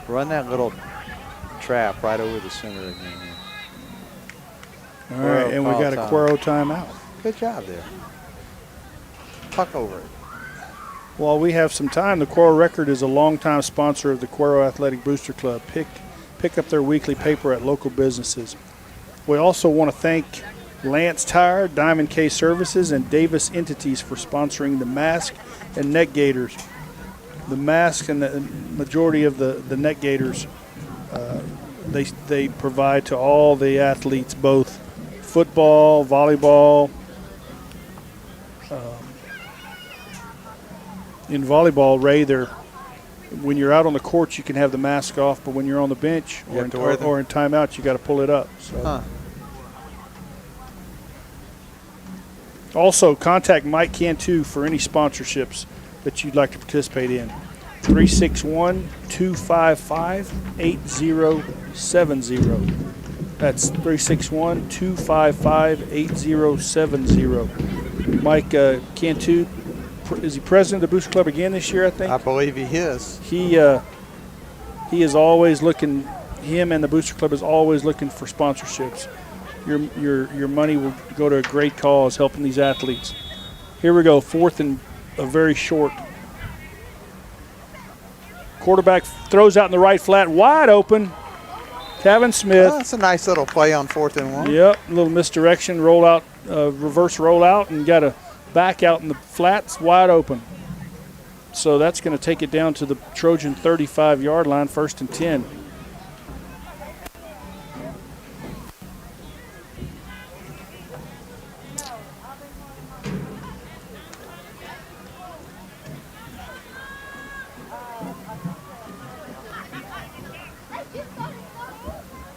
Run that little trap right over the center again. All right, and we got a Quero timeout. Good job there. Tuck over it. While we have some time, the Quero Record is a longtime sponsor of the Quero Athletic Booster Club. Pick up their weekly paper at local businesses. We also want to thank Lance Tire, Diamond K Services, and Davis Entities for sponsoring the mask and neck gaiters. The mask and the majority of the neck gaiters, they provide to all the athletes, both football, volleyball. In volleyball, Ray, when you're out on the court, you can have the mask off, but when you're on the bench or in timeout, you got to pull it up. So. Also, contact Mike Cantu for any sponsorships that you'd like to participate in. 361-255-8070. That's 361-255-8070. Mike Cantu, is he president of the Booster Club again this year, I think? I believe he is. He is always looking, him and the Booster Club is always looking for sponsorships. Your money will go to a great cause helping these athletes. Here we go, 4th and a very short. Quarterback throws out in the right flat, wide open. Kevin Smith. Oh, that's a nice little play on 4th and 1. Yep, a little misdirection, roll out, reverse roll out, and got a back out in the flats, wide open. So that's going to take it down to the Trojan 35-yard line, 1st and 10.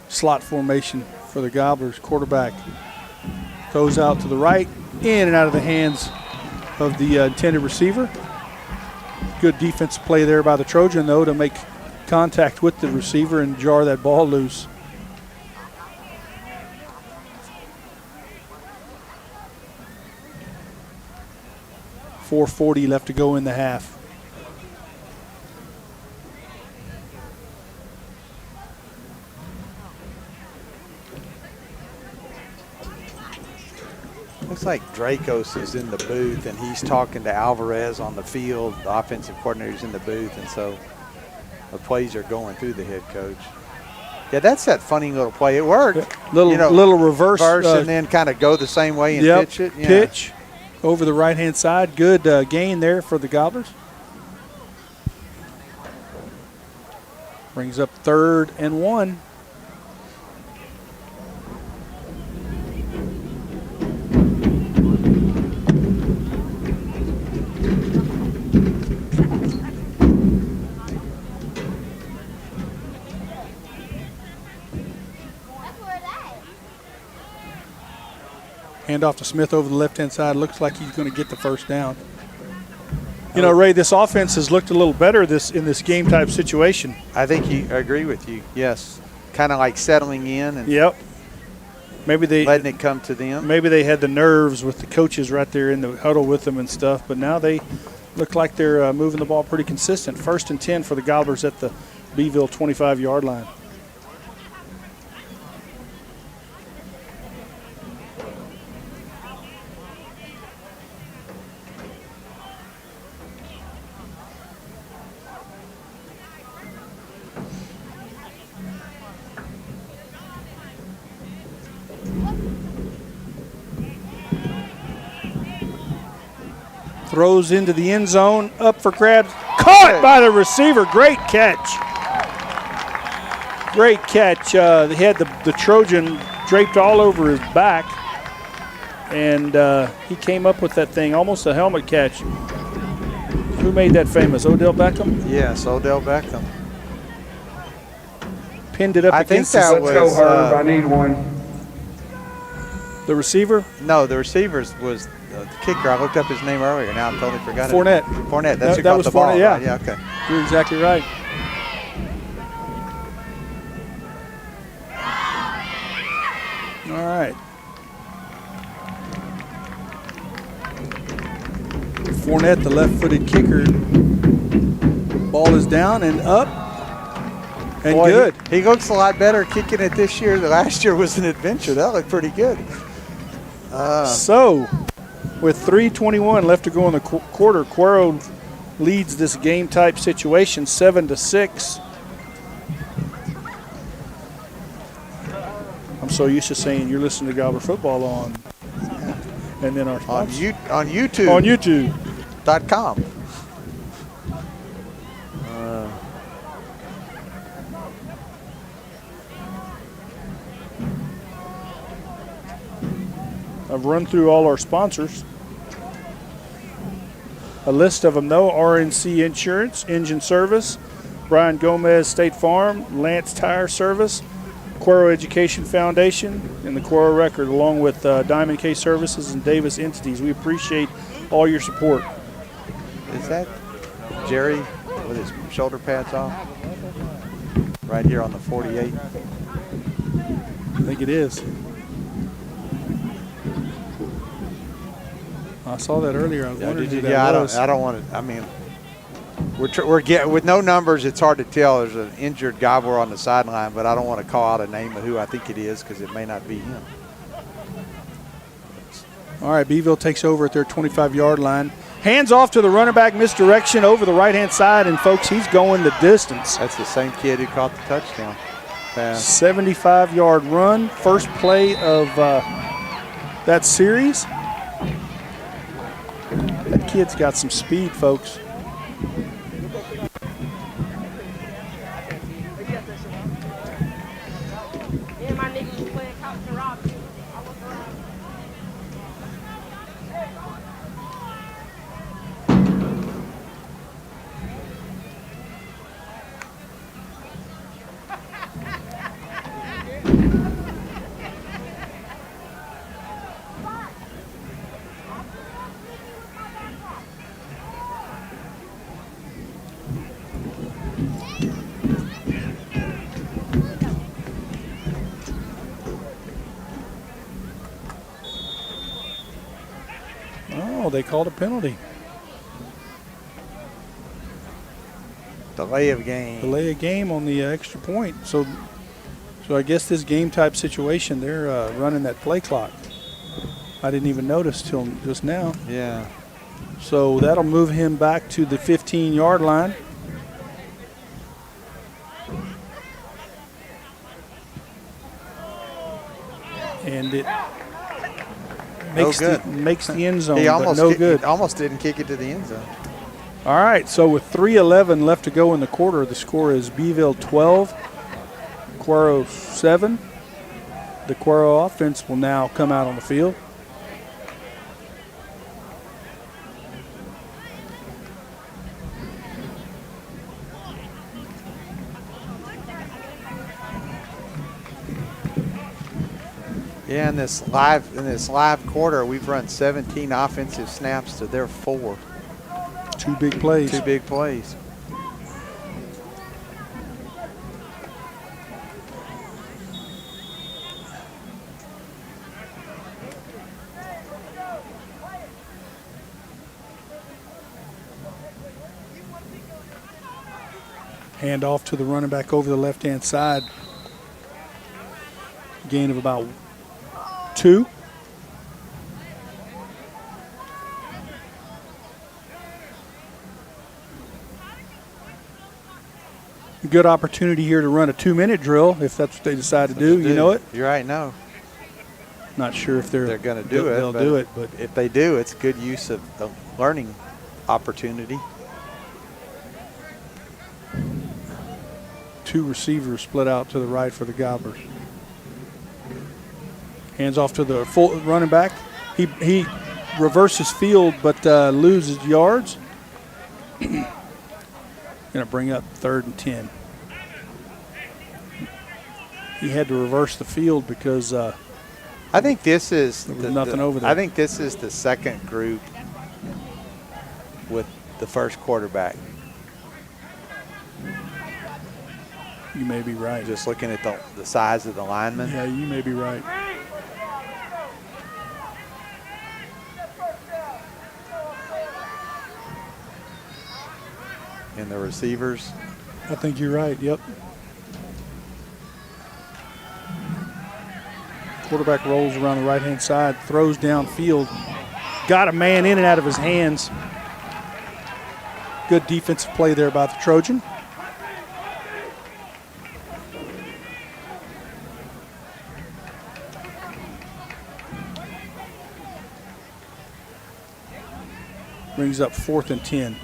Slot formation for the Gobblers. Quarterback throws out to the right, in and out of the hands of the intended receiver. Good defensive play there by the Trojan, though, to make contact with the receiver and jar that ball loose. .440 left to go in the half. Looks like Dracos is in the booth, and he's talking to Alvarez on the field. The offensive coordinator's in the booth, and so the plays are going through the head coach. Yeah, that's that funny little play. It worked. Little reverse. And then kind of go the same way and pitch it. Yeah. Pitch over the right-hand side. Good gain there for the Gobblers. Brings up 3rd and 1. Hand off to Smith over the left-hand side. Looks like he's going to get the first down. You know, Ray, this offense has looked a little better in this game-type situation. I think I agree with you, yes. Kind of like settling in and maybe letting it come to them. Maybe they had the nerves with the coaches right there in the huddle with them and stuff, but now they look like they're moving the ball pretty consistent. 1st and 10 for the Gobblers at the Beville 25-yard line. Throws into the end zone, up for grabs, caught by the receiver. Great catch. Great catch. He had the Trojan draped all over his back, and he came up with that thing, almost a helmet catch. Who made that famous? Odell Beckham? Yes, Odell Beckham. Pinned it up against that Let's go, Herb. I need one. The receiver? No, the receiver was the kicker. I looked up his name earlier. Now I totally forgot it. Fournette. That's who that caught was the ball. Fournette, yeah. Right? Yeah, okay. You're exactly right. All right. Fournette, the left-footed kicker. Ball is down and up. And Boy, good. He looks a lot better kicking it this year. The last year was an adventure. That looked pretty good. So, with 3:21 left to go in the quarter, Quero leads this game-type situation 7-6. I'm so used to saying you're listening to Gobbler Football on, and then our on YouTube. On YouTube.com. I've run through all our sponsors. A list of them, though: RNC Insurance, Engine Service, Brian Gomez State Farm, Lance Tire Service, Quero Education Foundation, and the Quero Record, along with Diamond K Services and Davis Entities. We appreciate all your support. Is that Jerry with his shoulder pads off. Right here on the 48. I think it is. I saw that earlier. I wondered who that was. I don't want to. I mean, we're getting with no numbers. It's hard to tell. There's an injured gobbler on the sideline, but I don't want to call out a name of who I think it is because it may not be him. All right, Beville takes over at their 25-yard line. Hands off to the running back, misdirection over the right-hand side, and folks, he's going the distance. That's the same kid who caught the touchdown pass. 75-yard run, first play of that series. That kid's got some speed, folks. Oh, they called a penalty. Delay of game. Delay of game on the extra point. So I guess this game type situation, they're running that play clock. I didn't even notice till just now. Yeah. So that'll move him back to the 15-yard line. And it makes the end zone, but no good. He almost didn't kick it to the end zone. All right, so with 3:11 left to go in the quarter, the score is Beville 12, Quero 7. The Quero offense will now come out on the field. Yeah, in this live quarter, we've run 17 offensive snaps to their 4. 2 big plays. 2 big plays. Hand off to the running back over the left-hand side. Gain of about 2. Good opportunity here to run a 2-minute drill if that's what they decide to do. You know it? You're right. No, not sure if they're going to do it. They'll do it, but if they do, it's good use of the learning opportunity. 2 receivers split out to the right for the Gobblers. Hands off to the full running back. He reverses field but loses yards. Going to bring up 3rd and 10. He had to reverse the field because I think this is there was nothing over there. I think this is the second group with the first quarterback. You may be right. Just looking at the size of the linemen. Yeah, you may be right. And the receivers. I think you're right, yep. Quarterback rolls around the right-hand side, throws downfield. Got a man in and out of his hands. Good defensive play there by the Trojan. Brings up 4th and 10.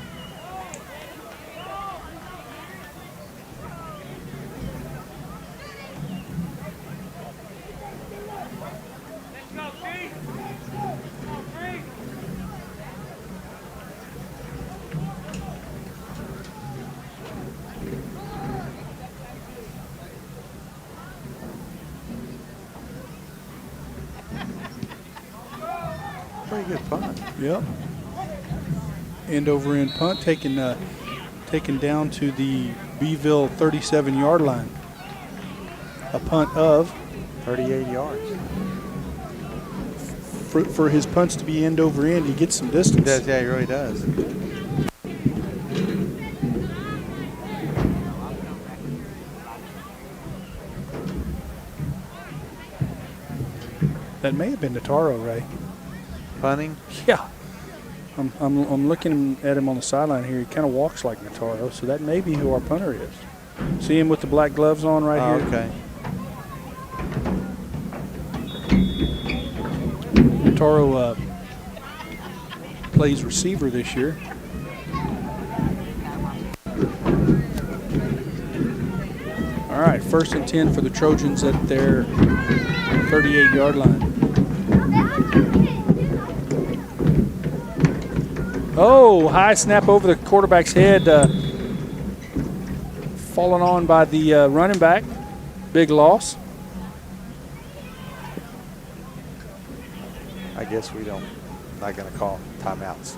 Pretty good punt. Yep. End over end punt taken taken down to the Beville 37-yard line. A punt of 38 yards. for his punts to be end over end, he gets some distance. Yeah, he really does. That may have been Nataro, Ray. Punting. Yeah. I'm looking at him on the sideline here. He kind of walks like Nataro, so that may be who our punter is. See him with the black gloves on right here? Okay. Nataro plays receiver this year. All right, 1st and 10 for the Trojans at their 38-yard line. Oh, high snap over the quarterback's head. Fallen on by the running back. Big loss. I guess we don't. Not going to call timeouts.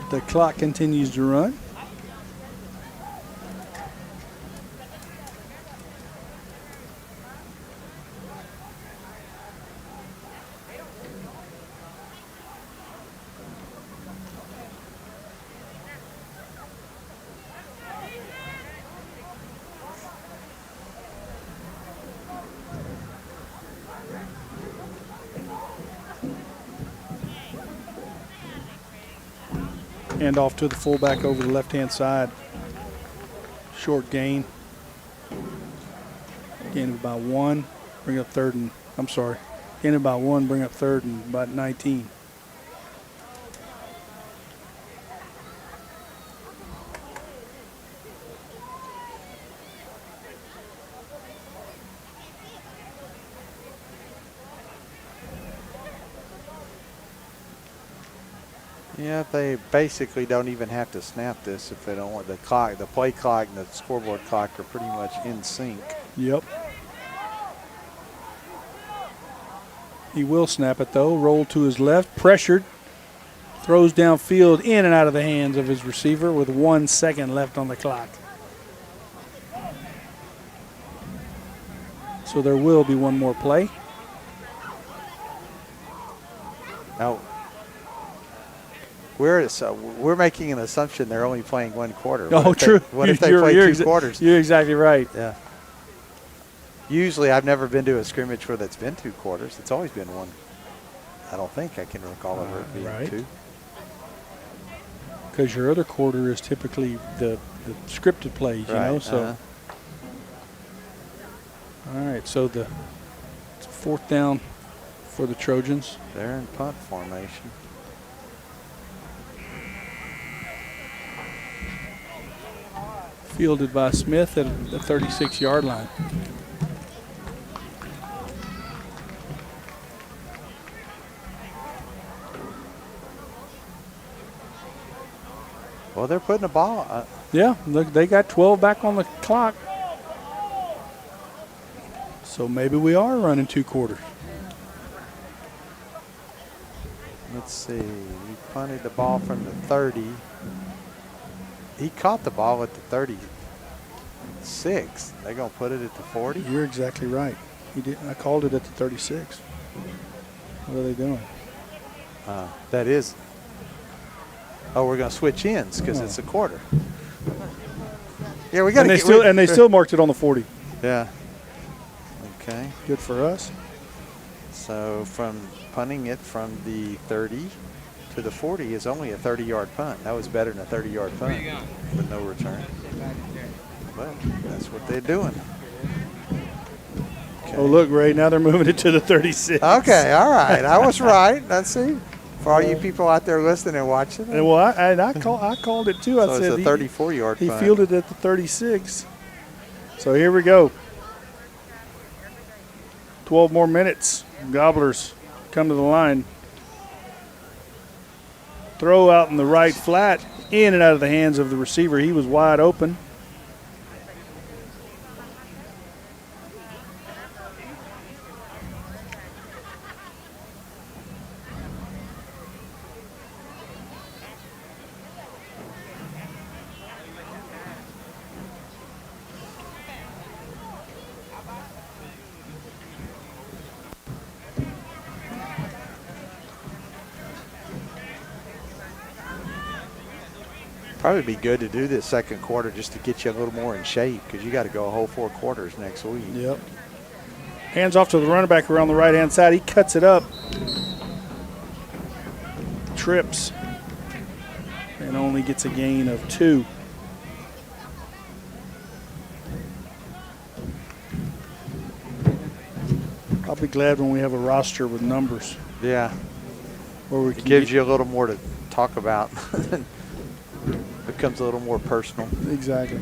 The clock continues to run. Hand off to the fullback over the left-hand side. Short gain. Gain of about 1. Bring up 3rd and, I'm sorry. Gain of about 1, bring up 3rd and about 19. Yeah, they basically don't even have to snap this if they don't want the clock. The play clock and the scoreboard clock are pretty much in sync. Yep. He will snap it though. Roll to his left, pressured. Throws downfield, in and out of the hands of his receiver with 1 second left on the clock. So there will be one more play. Now, we're making an assumption they're only playing 1 quarter. Oh, true. What if they play 2 quarters? You're exactly right. Yeah. Usually, I've never been to a scrimmage where that's been 2 quarters. It's always been 1. I don't think I can recall ever being right. 2. Because your other quarter is typically the scripted plays, you know. So, all right. So it's 4th down for the Trojans. They're in punt formation. Fielded by Smith at the 36-yard line. Well, they're putting a ball. Yeah, look, they got 12 back on the clock. So maybe we are running 2 quarters. Let's see. He punted the ball from the 30. He caught the ball at the 36. They're going to put it at the 40? You're exactly right. He did. I called it at the 36. What are they doing? That is. Oh, we're going to switch ends because it's a quarter. Yeah, we got to. And they still marked it on the 40. Yeah. Okay. Good for us. So from punting it from the 30 to the 40 is only a 30-yard punt. That was better than a 30-yard punt with no return. But that's what they're doing. Okay. Oh, look, Ray, now they're moving it to the 36. Okay, all right. I was right. Let's see. For all you people out there listening and watching. And well, I called it too. So I said it's a 34-yard punt. He fielded at the 36. So here we go. 12 more minutes. Gobblers come to the line. Throw out in the right flat, in and out of the hands of the receiver. He was wide open. Probably be good to do this second quarter just to get you a little more in shape because you got to go a whole 4 quarters next week. Yep. Hands off to the running back around the right-hand side. He cuts it up. Trips. And only gets a gain of 2. I'll be glad when we have a roster with numbers. Yeah. Where we It can gives you a little more to talk about. Becomes a little more personal. Exactly.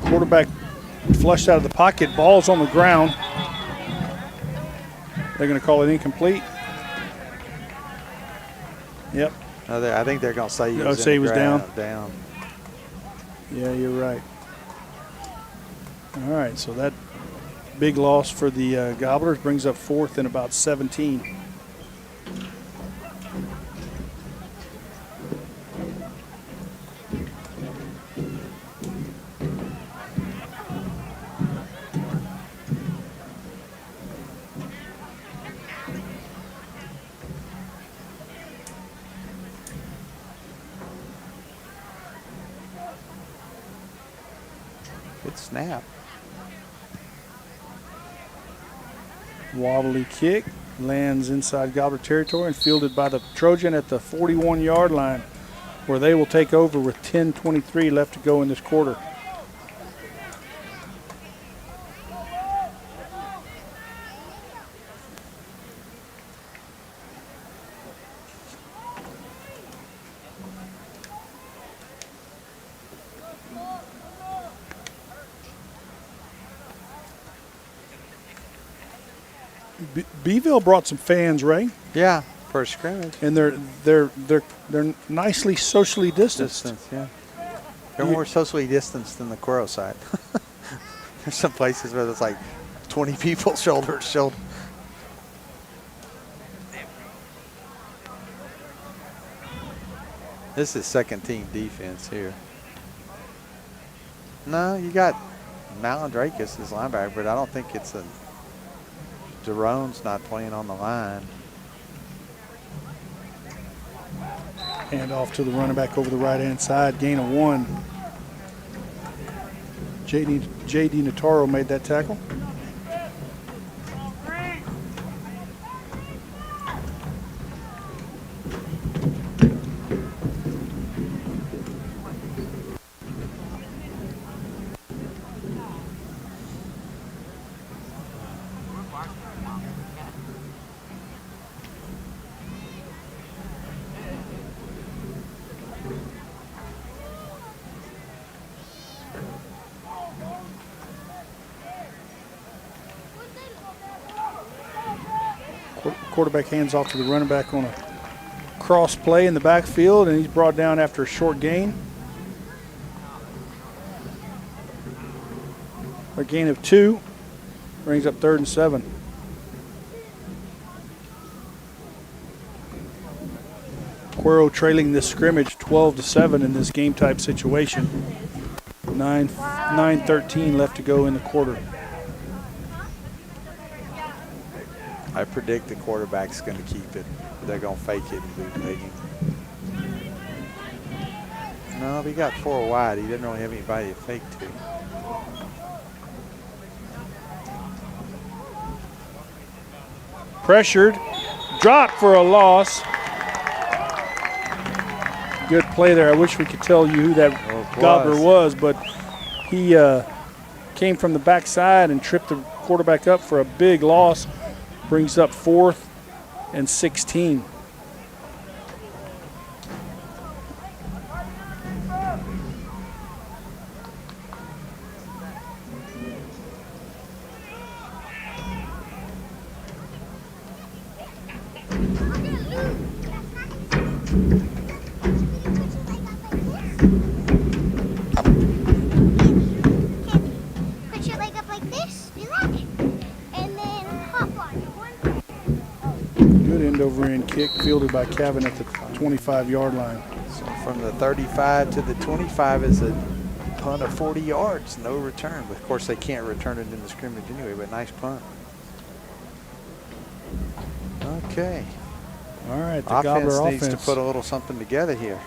Quarterback flushed out of the pocket. Ball's on the ground. They're going to call it incomplete. Yep. I think they're going to say he was, say he was down. Down. Yeah, you're right. All right, so that big loss for the Gobblers brings up 4th and about 17. Good snap. Wobbly kick, lands inside Gobbler territory and fielded by the Trojan at the 41-yard line, where they will take over with 10:23 left to go in this quarter. Beville brought some fans, Ray, Yeah, for a scrimmage. and they're nicely socially distanced. Distance, yeah. They're more socially distanced than the Quero side. There's some places where there's like 20 people shoulder to shoulder. This is second team defense here. No, you got Malandrakis as linebacker, but I don't think it's a. Jerome's not playing on the line. Hand off to the running back over the right-hand side, gain of 1. J.D. Nataro made that tackle. Quarterback hands off to the running back on a cross play in the backfield, and he's brought down after a short gain. A gain of 2 brings up 3rd and 7. Quero trailing this scrimmage 12-7 in this game type situation. 9:13 left to go in the quarter. I predict the quarterback's going to keep it. They're going to fake it and bootleg him. No, he got 4 wide. He didn't really have anybody to fake to. Pressured, dropped for a loss. Good play there. I wish we could tell you who that Gobbler was, but he came from the backside and tripped the quarterback up for a big loss. Brings up 4th and 16. Put your leg up like this, do that, and then hop on. Good end over end. end kick fielded by Cavan at the 25-yard line. So from the 35 to the 25 is a punt of 40 yards, no return. But of course, they can't return it in the scrimmage anyway, but nice punt. Okay. All right, the Gobbler offense needs to offense put a little something together here.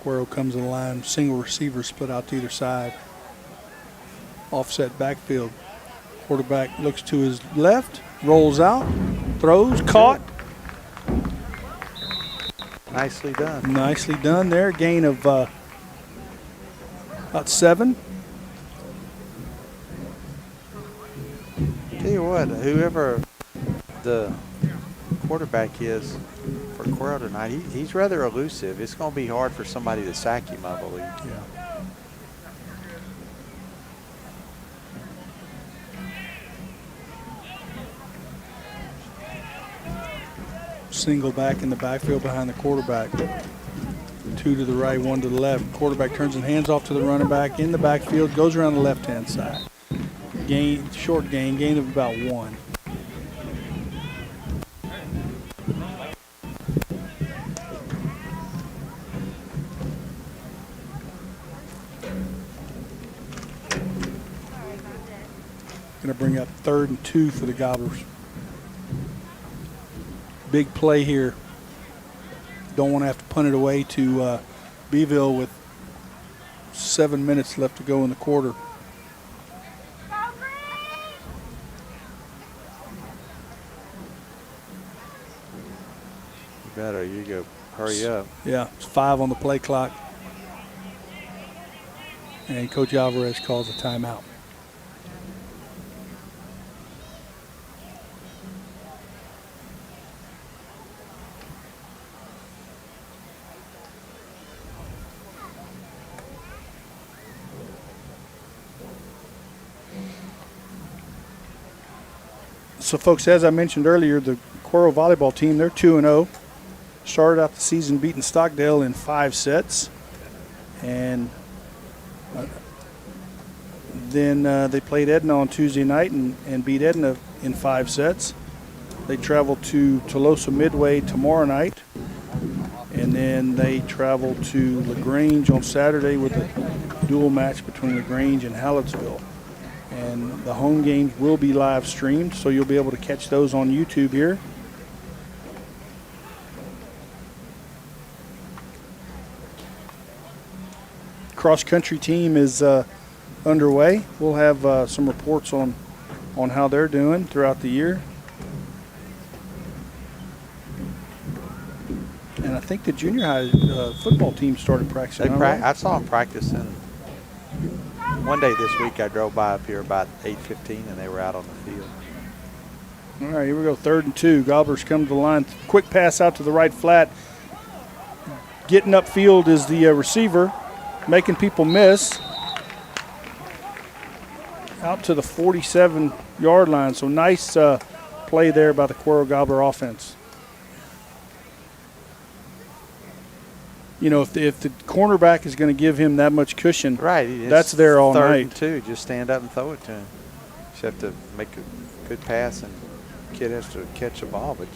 Quero comes in the line, single receiver split out to either side. Offset backfield. Quarterback looks to his left, rolls out, throws, caught. Nicely done. Nicely done there. Gain of about 7. Tell you what, whoever the quarterback is for Quero tonight, he's rather elusive. It's going to be hard for somebody to sack him, I believe. Yeah. Single back in the backfield behind the quarterback. 2 to the right, 1 to the left. Quarterback turns and hands off to the running back in the backfield, goes around the left-hand side. Short gain of about 1. Going to bring up 3rd and 2 for the Gobblers. Big play here. Don't want to have to punt it away to Beville with 7 minutes left to go in the quarter. You better. You go. Hurry up. Yeah, it's 5 on the play clock. And Coach Alvarez calls a timeout. So, folks, as I mentioned earlier, the Quero volleyball team, they're 2-0. Started out the season beating Stockdale in 5 sets. And then they played Edna on Tuesday night and beat Edna in 5 sets. They travel to Tolosa Midway tomorrow night. And then they travel to LaGrange on Saturday with a dual match between LaGrange and Hallettsville. And the home games will be live streamed, so you'll be able to catch those on YouTube here. Cross-country team is underway. We'll have some reports on how they're doing throughout the year. And I think the junior high football team started practicing. I saw them practicing. One day this week I drove by up here about 8:15 and they were out on the field. All right, here we go, 3rd and 2. Gobblers come to the line. Quick pass out to the right flat. Getting upfield is the receiver, making people miss. Out to the 47-yard line. So nice play there by the Quero Gobbler offense. You know, if the cornerback is going to give him that much cushion, right? That's there all 3rd night. and 2, just stand up and throw it to him. Just have to make a good pass, and the kid has to catch the ball. But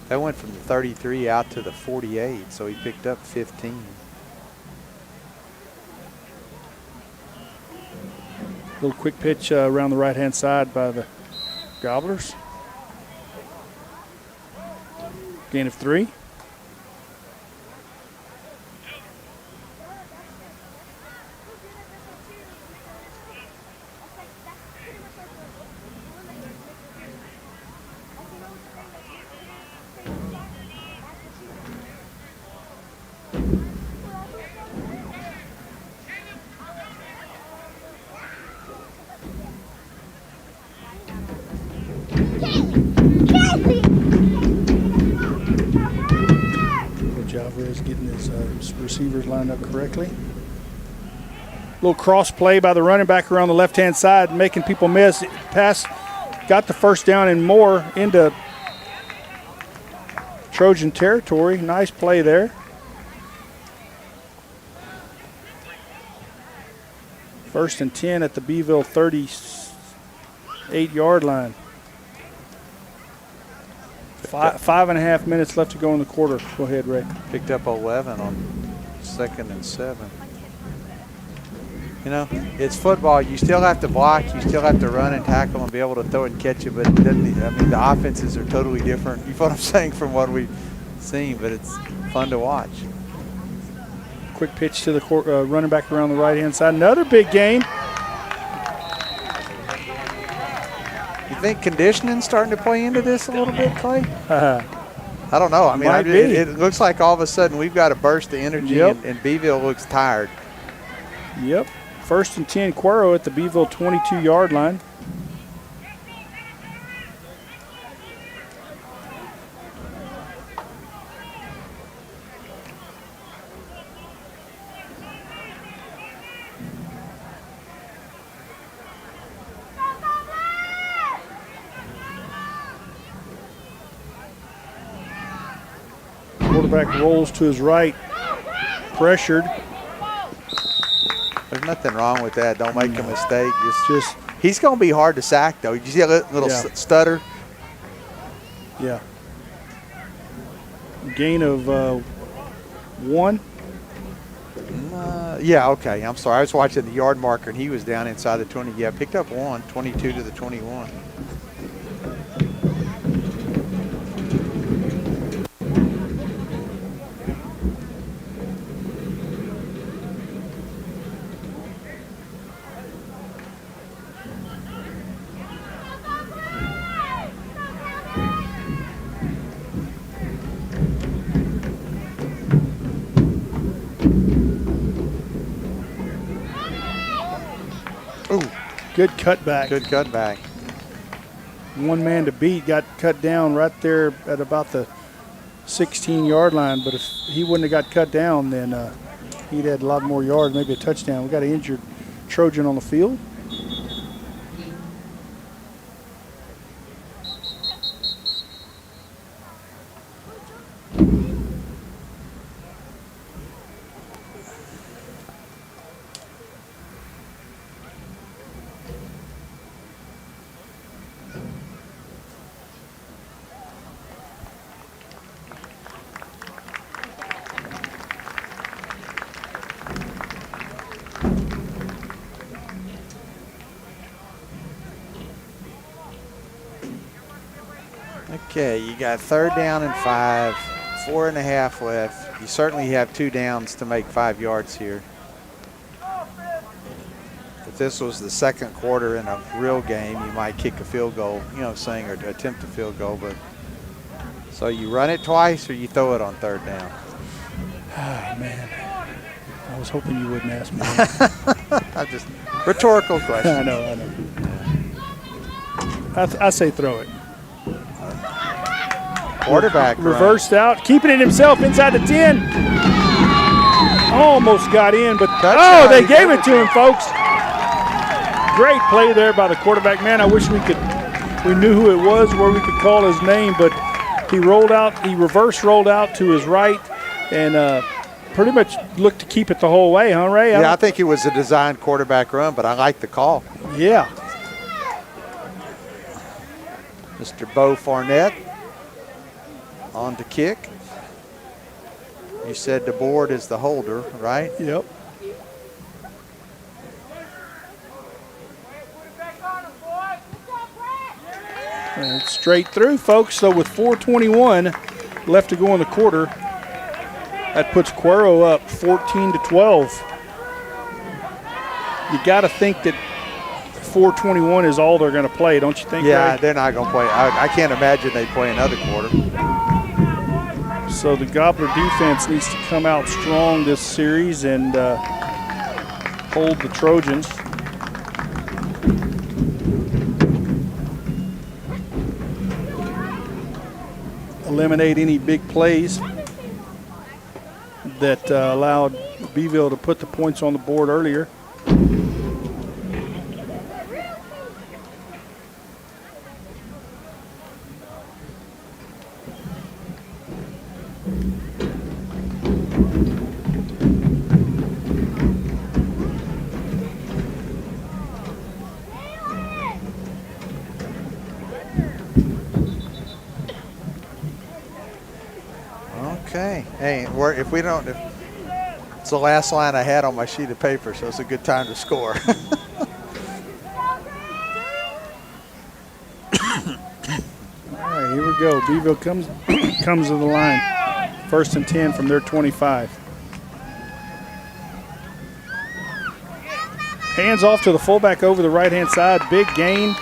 that went from the 33 out to the 48, so he picked up 15. Little quick pitch around the right-hand side by the Gobblers. Gain of 3. Coach Alvarez getting his receivers lined up correctly. Little cross play by the running back around the left-hand side, making people miss. Pass, got the first down and more into Trojan territory. Nice play there. First and 10 at the Beville 38-yard line. 5.5 minutes left to go in the quarter. Go ahead, Ray. Picked up 11 on 2nd and 7. You know, it's football. You still have to block. You still have to run and tackle and be able to throw it and catch it. But it doesn't, I mean, the offenses are totally different. You know what I'm saying, from what we've seen. But it's fun to watch. Quick pitch to the running back around the right-hand side. Another big game. You think conditioning's starting to play into this a little bit, Clay? I don't know. I mean, it looks like all of a sudden we've got a burst of energy, and Beville looks tired. Yep. First and 10, Quero at the Beville 22-yard line. Quarterback rolls to his right, pressured. There's nothing wrong with that. Don't make a mistake. Just he's going to be hard to sack, though. Did you see a little stutter? Yeah. Gain of 1. Yeah, okay. I'm sorry. I was watching the yard marker, and he was down inside the 20. Yeah, picked up 1, 22 to the 21. Good cutback. Good cutback. One man to beat, got cut down right there at about the 16-yard line. But if he wouldn't have got cut down, then he'd had a lot more yards, maybe a touchdown. We got an injured Trojan on the field. Okay, you got 3rd down and 5, 4.5 left. You certainly have 2 downs to make 5 yards here. If this was the second quarter in a real game, you might kick a field goal, you know, saying, or attempt a field goal. But so you run it twice, or you throw it on 3rd down. Oh, man. I was hoping you wouldn't ask me that. I just rhetorical question. I know. I say throw it. Quarterback reversed out, keeping it himself inside the 10. Almost got in, but they gave it to him, folks. Great play there by the quarterback. Man, I wish we knew who it was, where we could call his name, but he reverse rolled out to his right and pretty much looked to keep it the whole way, huh, Ray? Yeah, I think it was a designed quarterback run, but I like the call. Yeah. Mr. Bo Farnett on to kick. You said DeBoard is the holder, right? Yep. And it's straight through, folks. So with 4:21 left to go in the quarter, that puts Quero up 14-12. You got to think that 4:21 is all they're going to play, don't you think? Yeah, Ray? they're not going to play. I can't imagine they play another quarter. So the Gobbler defense needs to come out strong this series and hold the Trojans. Eliminate any big plays that allowed Beville to put the points on the board earlier. Okay. Hey, if we don't, it's the last line I had on my sheet of paper, so it's a good time to score. All right, here we go. Beville comes to the line. 1st and 10 from their 25. Hands off to the fullback over the right-hand side. Big gain,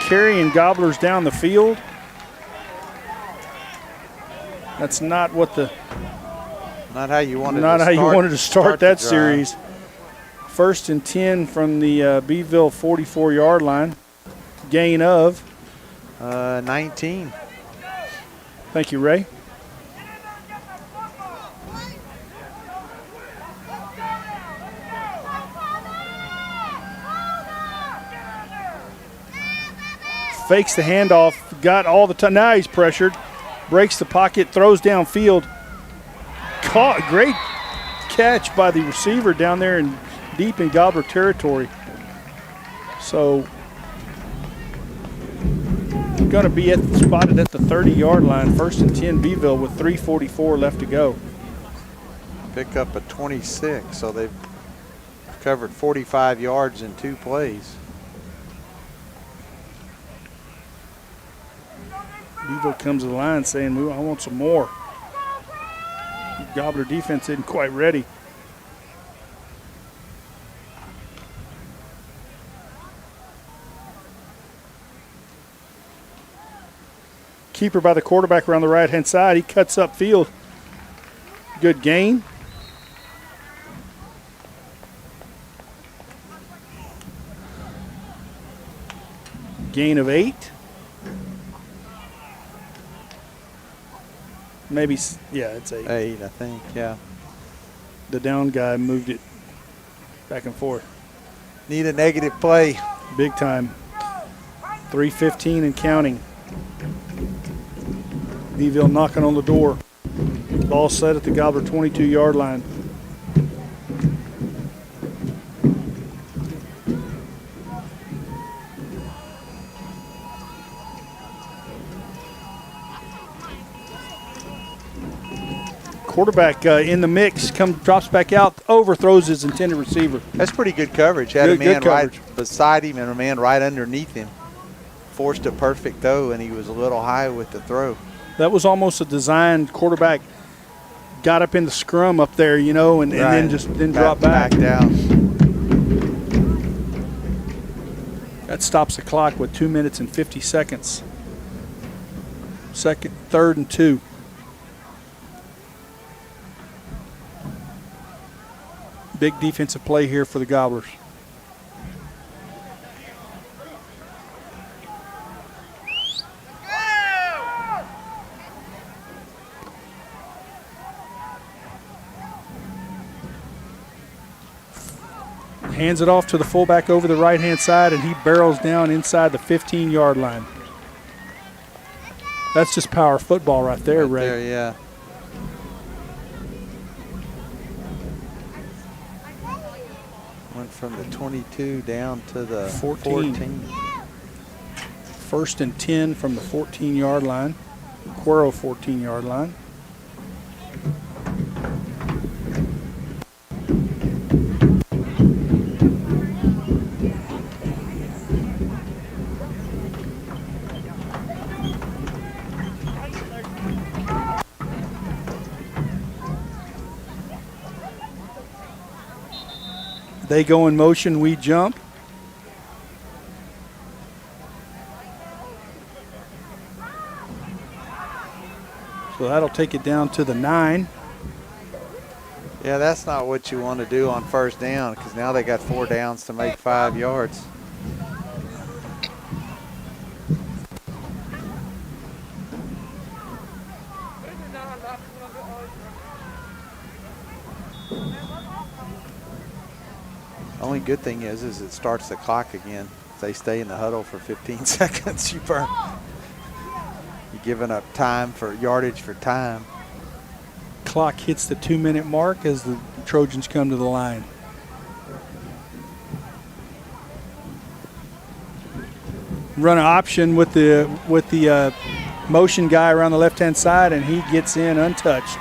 carrying Gobblers down the field. That's not what the Not how you wanted. not to how you start, wanted to start the that drive. series. 1st and 10 from the Beville 44-yard line. Gain of 19. Thank you, Ray. Fakes the handoff, got all the time. Now he's pressured, breaks the pocket, throws downfield. Caught, great catch by the receiver down there and deep in Gobbler territory. So going to be spotted at the 30-yard line. 1st and 10 Beville with 3:44 left to go. Pick up a 26, so they've covered 45 yards in 2 plays. Beville comes to the line saying, I want some more. Gobbler defense isn't quite ready. Keeper by the quarterback around the right-hand side. He cuts upfield. Good gain. Gain of 8. Maybe, yeah, it's 8. 8, I think, yeah. The down guy moved it back and forth. Need a negative play. Big time. 3:15 and counting. Beville knocking on the door. Ball set at the Gobbler 22-yard line. Quarterback in the mix, drops back out, overthrows his intended receiver. That's pretty good coverage. Had a Good man right coverage. beside him and a man right underneath him. Forced a perfect throw, and he was a little high with the throw. That was almost a designed quarterback. Got up in the scrum up there, and then drop back. down. That stops the clock with 2 minutes and 50 seconds. 3rd and 2. Big defensive play here for the Gobblers. Hands it off to the fullback over the right-hand side, and he barrels down inside the 15-yard line. That's just power football right there, Ray. There, yeah. Went from the 22 down to the 14. 1st and 10 from the 14-yard line. Quero 14-yard line. They go in motion, we jump. So that'll take it down to the 9. Yeah, that's not what you want to do on 1st down, because now they got 4 downs to make 5 yards. Only good thing is it starts the clock again. If they stay in the huddle for 15 seconds, you're giving up time for yardage for time. clock hits the 2-minute mark as the Trojans come to the line. Run an option with the motion guy around the left-hand side, and he gets in untouched.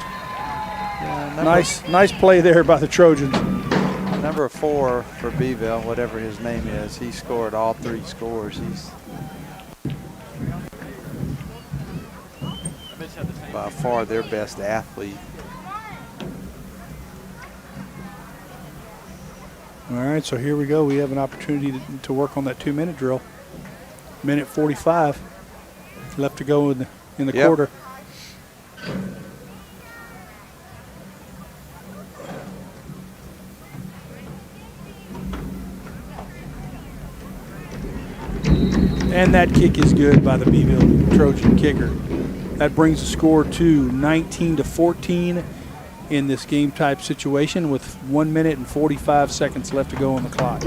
Nice play there by the Trojans. Number 4 for Beville, whatever his name is, he scored all 3 scores. He's by far their best athlete. All right, so here we go. We have an opportunity to work on that 2-minute drill. Minute 45 left to go in the quarter. And that kick is good by the Beville Trojan kicker. That brings the score to 19-14 in this game type situation with 1 minute and 45 seconds left to go on the clock.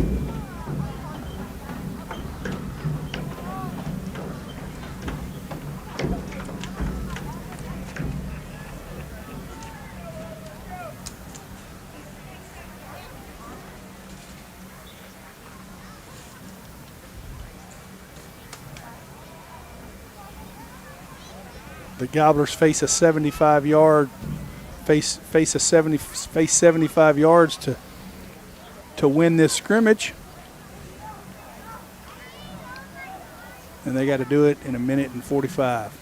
The Gobblers face a 75 yards to win this scrimmage, and they got to do it in 1 minute and 45.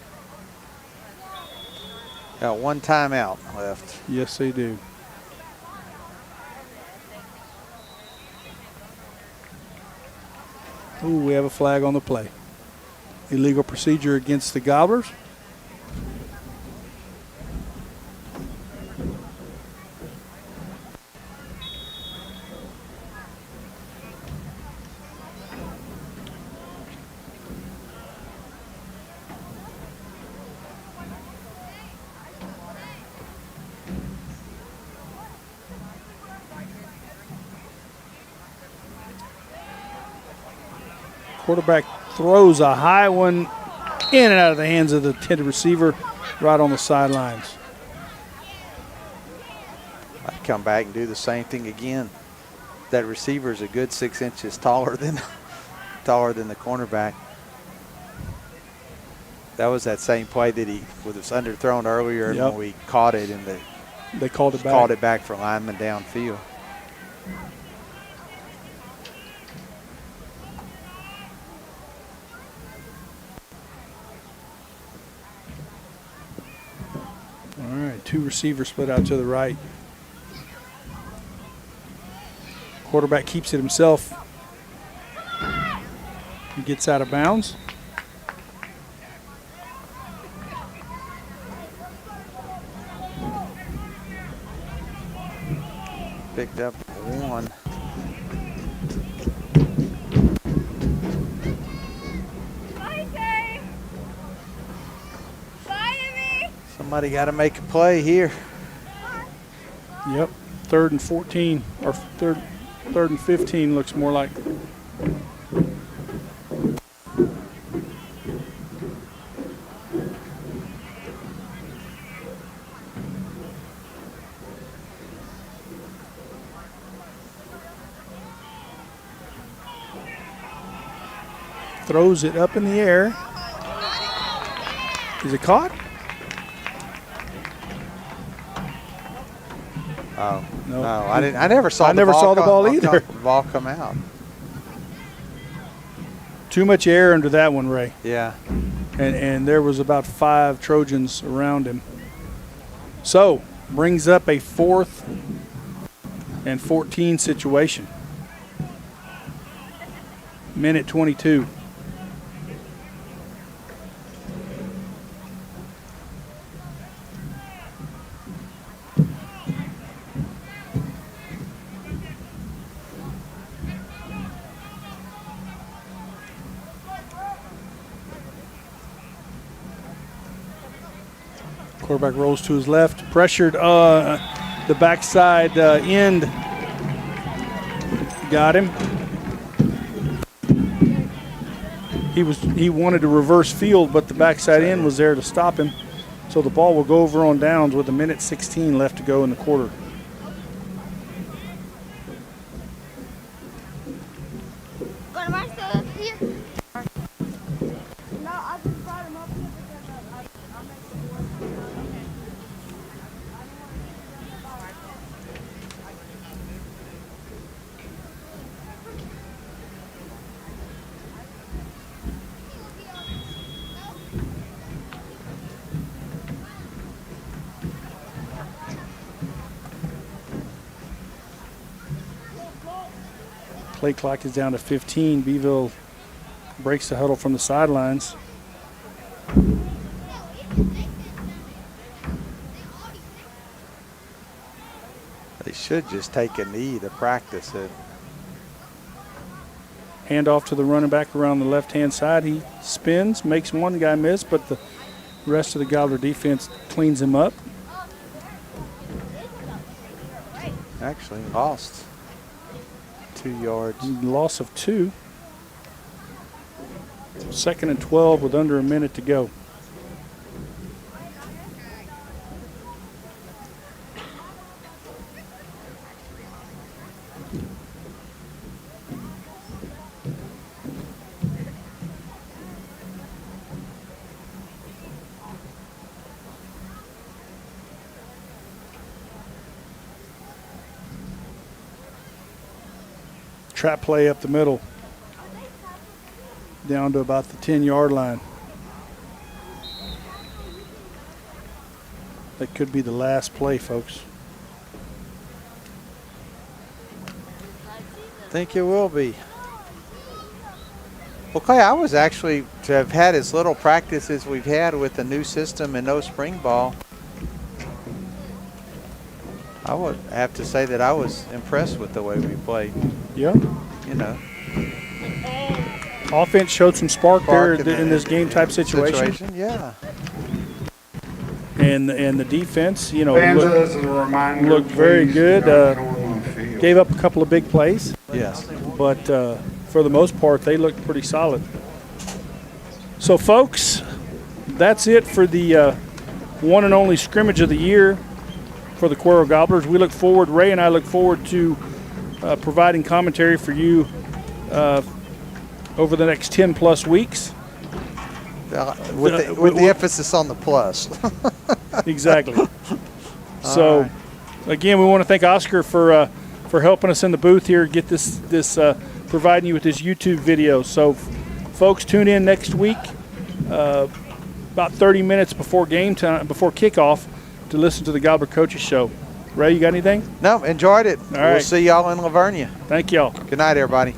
Got 1 timeout left. Yes, they do. Ooh, we have a flag on the play. Illegal procedure against the Gobblers. Quarterback throws a high one in and out of the hands of the intended receiver right on the sidelines. I'd come back and do the same thing again. That receiver is a good 6 inches taller than the cornerback. That was that same play that he was underthrown earlier, and when we caught it, and they called it back. Called it back for lineman downfield. All right, 2 receivers split out to the right. Quarterback keeps it himself. He gets out of bounds. Picked up 1. Somebody got to make a play here. Yep, 3rd and 14, or third and 15 looks more like. Throws it up in the air. Is it caught? Oh no! I didn't. I never saw. I never saw the ball either. The ball come out. Too much air under that one, Ray. Yeah. And there was about 5 Trojans around him. So brings up a 4th and 14 situation. Minute 22. Quarterback rolls to his left, pressured the backside end. Got him. He wanted to reverse field, but the backside end was there to stop him. So the ball will go over on downs with 1:16 left to go in the quarter. But am I still up here? No, I just brought him up here because I'll make it work. Okay. Play clock is down to 15. Beville breaks the huddle from the sidelines. They should just take a knee to practice it. Hand off to the running back around the left-hand side. He spins, makes one guy miss, but the rest of the Gobbler defense cleans him up. Actually lost 2 yards. Loss of 2. 2nd and 12 with under a minute to go. Trap play up the middle, down to about the 10-yard line. That could be the last play, folks. I think it will be. Well, Clay, I was actually, to have had as little practice as we've had with the new system and no spring ball, I would have to say that I was impressed with the way we played. Yeah. You know. Offense showed some spark there in this game type situation. Yeah. And the defense, you know, Fans, as a reminder, looked very please good. do not go on the field. Gave up a couple of big plays. Yes. But for the most part, they looked pretty solid. So, folks, that's it for the one and only scrimmage of the year for the Quero Gobblers. We look forward, Ray and I look forward to providing commentary for you over the next 10-plus weeks. With the emphasis on the plus. Exactly. So, again, we want to thank Oscar for helping us in the booth here, get this providing you with this YouTube video. So, folks, tune in next week, about 30 minutes before game time, before kickoff, to listen to the Gobbler Coaches Show. Ray, you got anything? No, enjoyed it. All right. We'll see y'all in Lavernia. Thank y'all. Good night, everybody.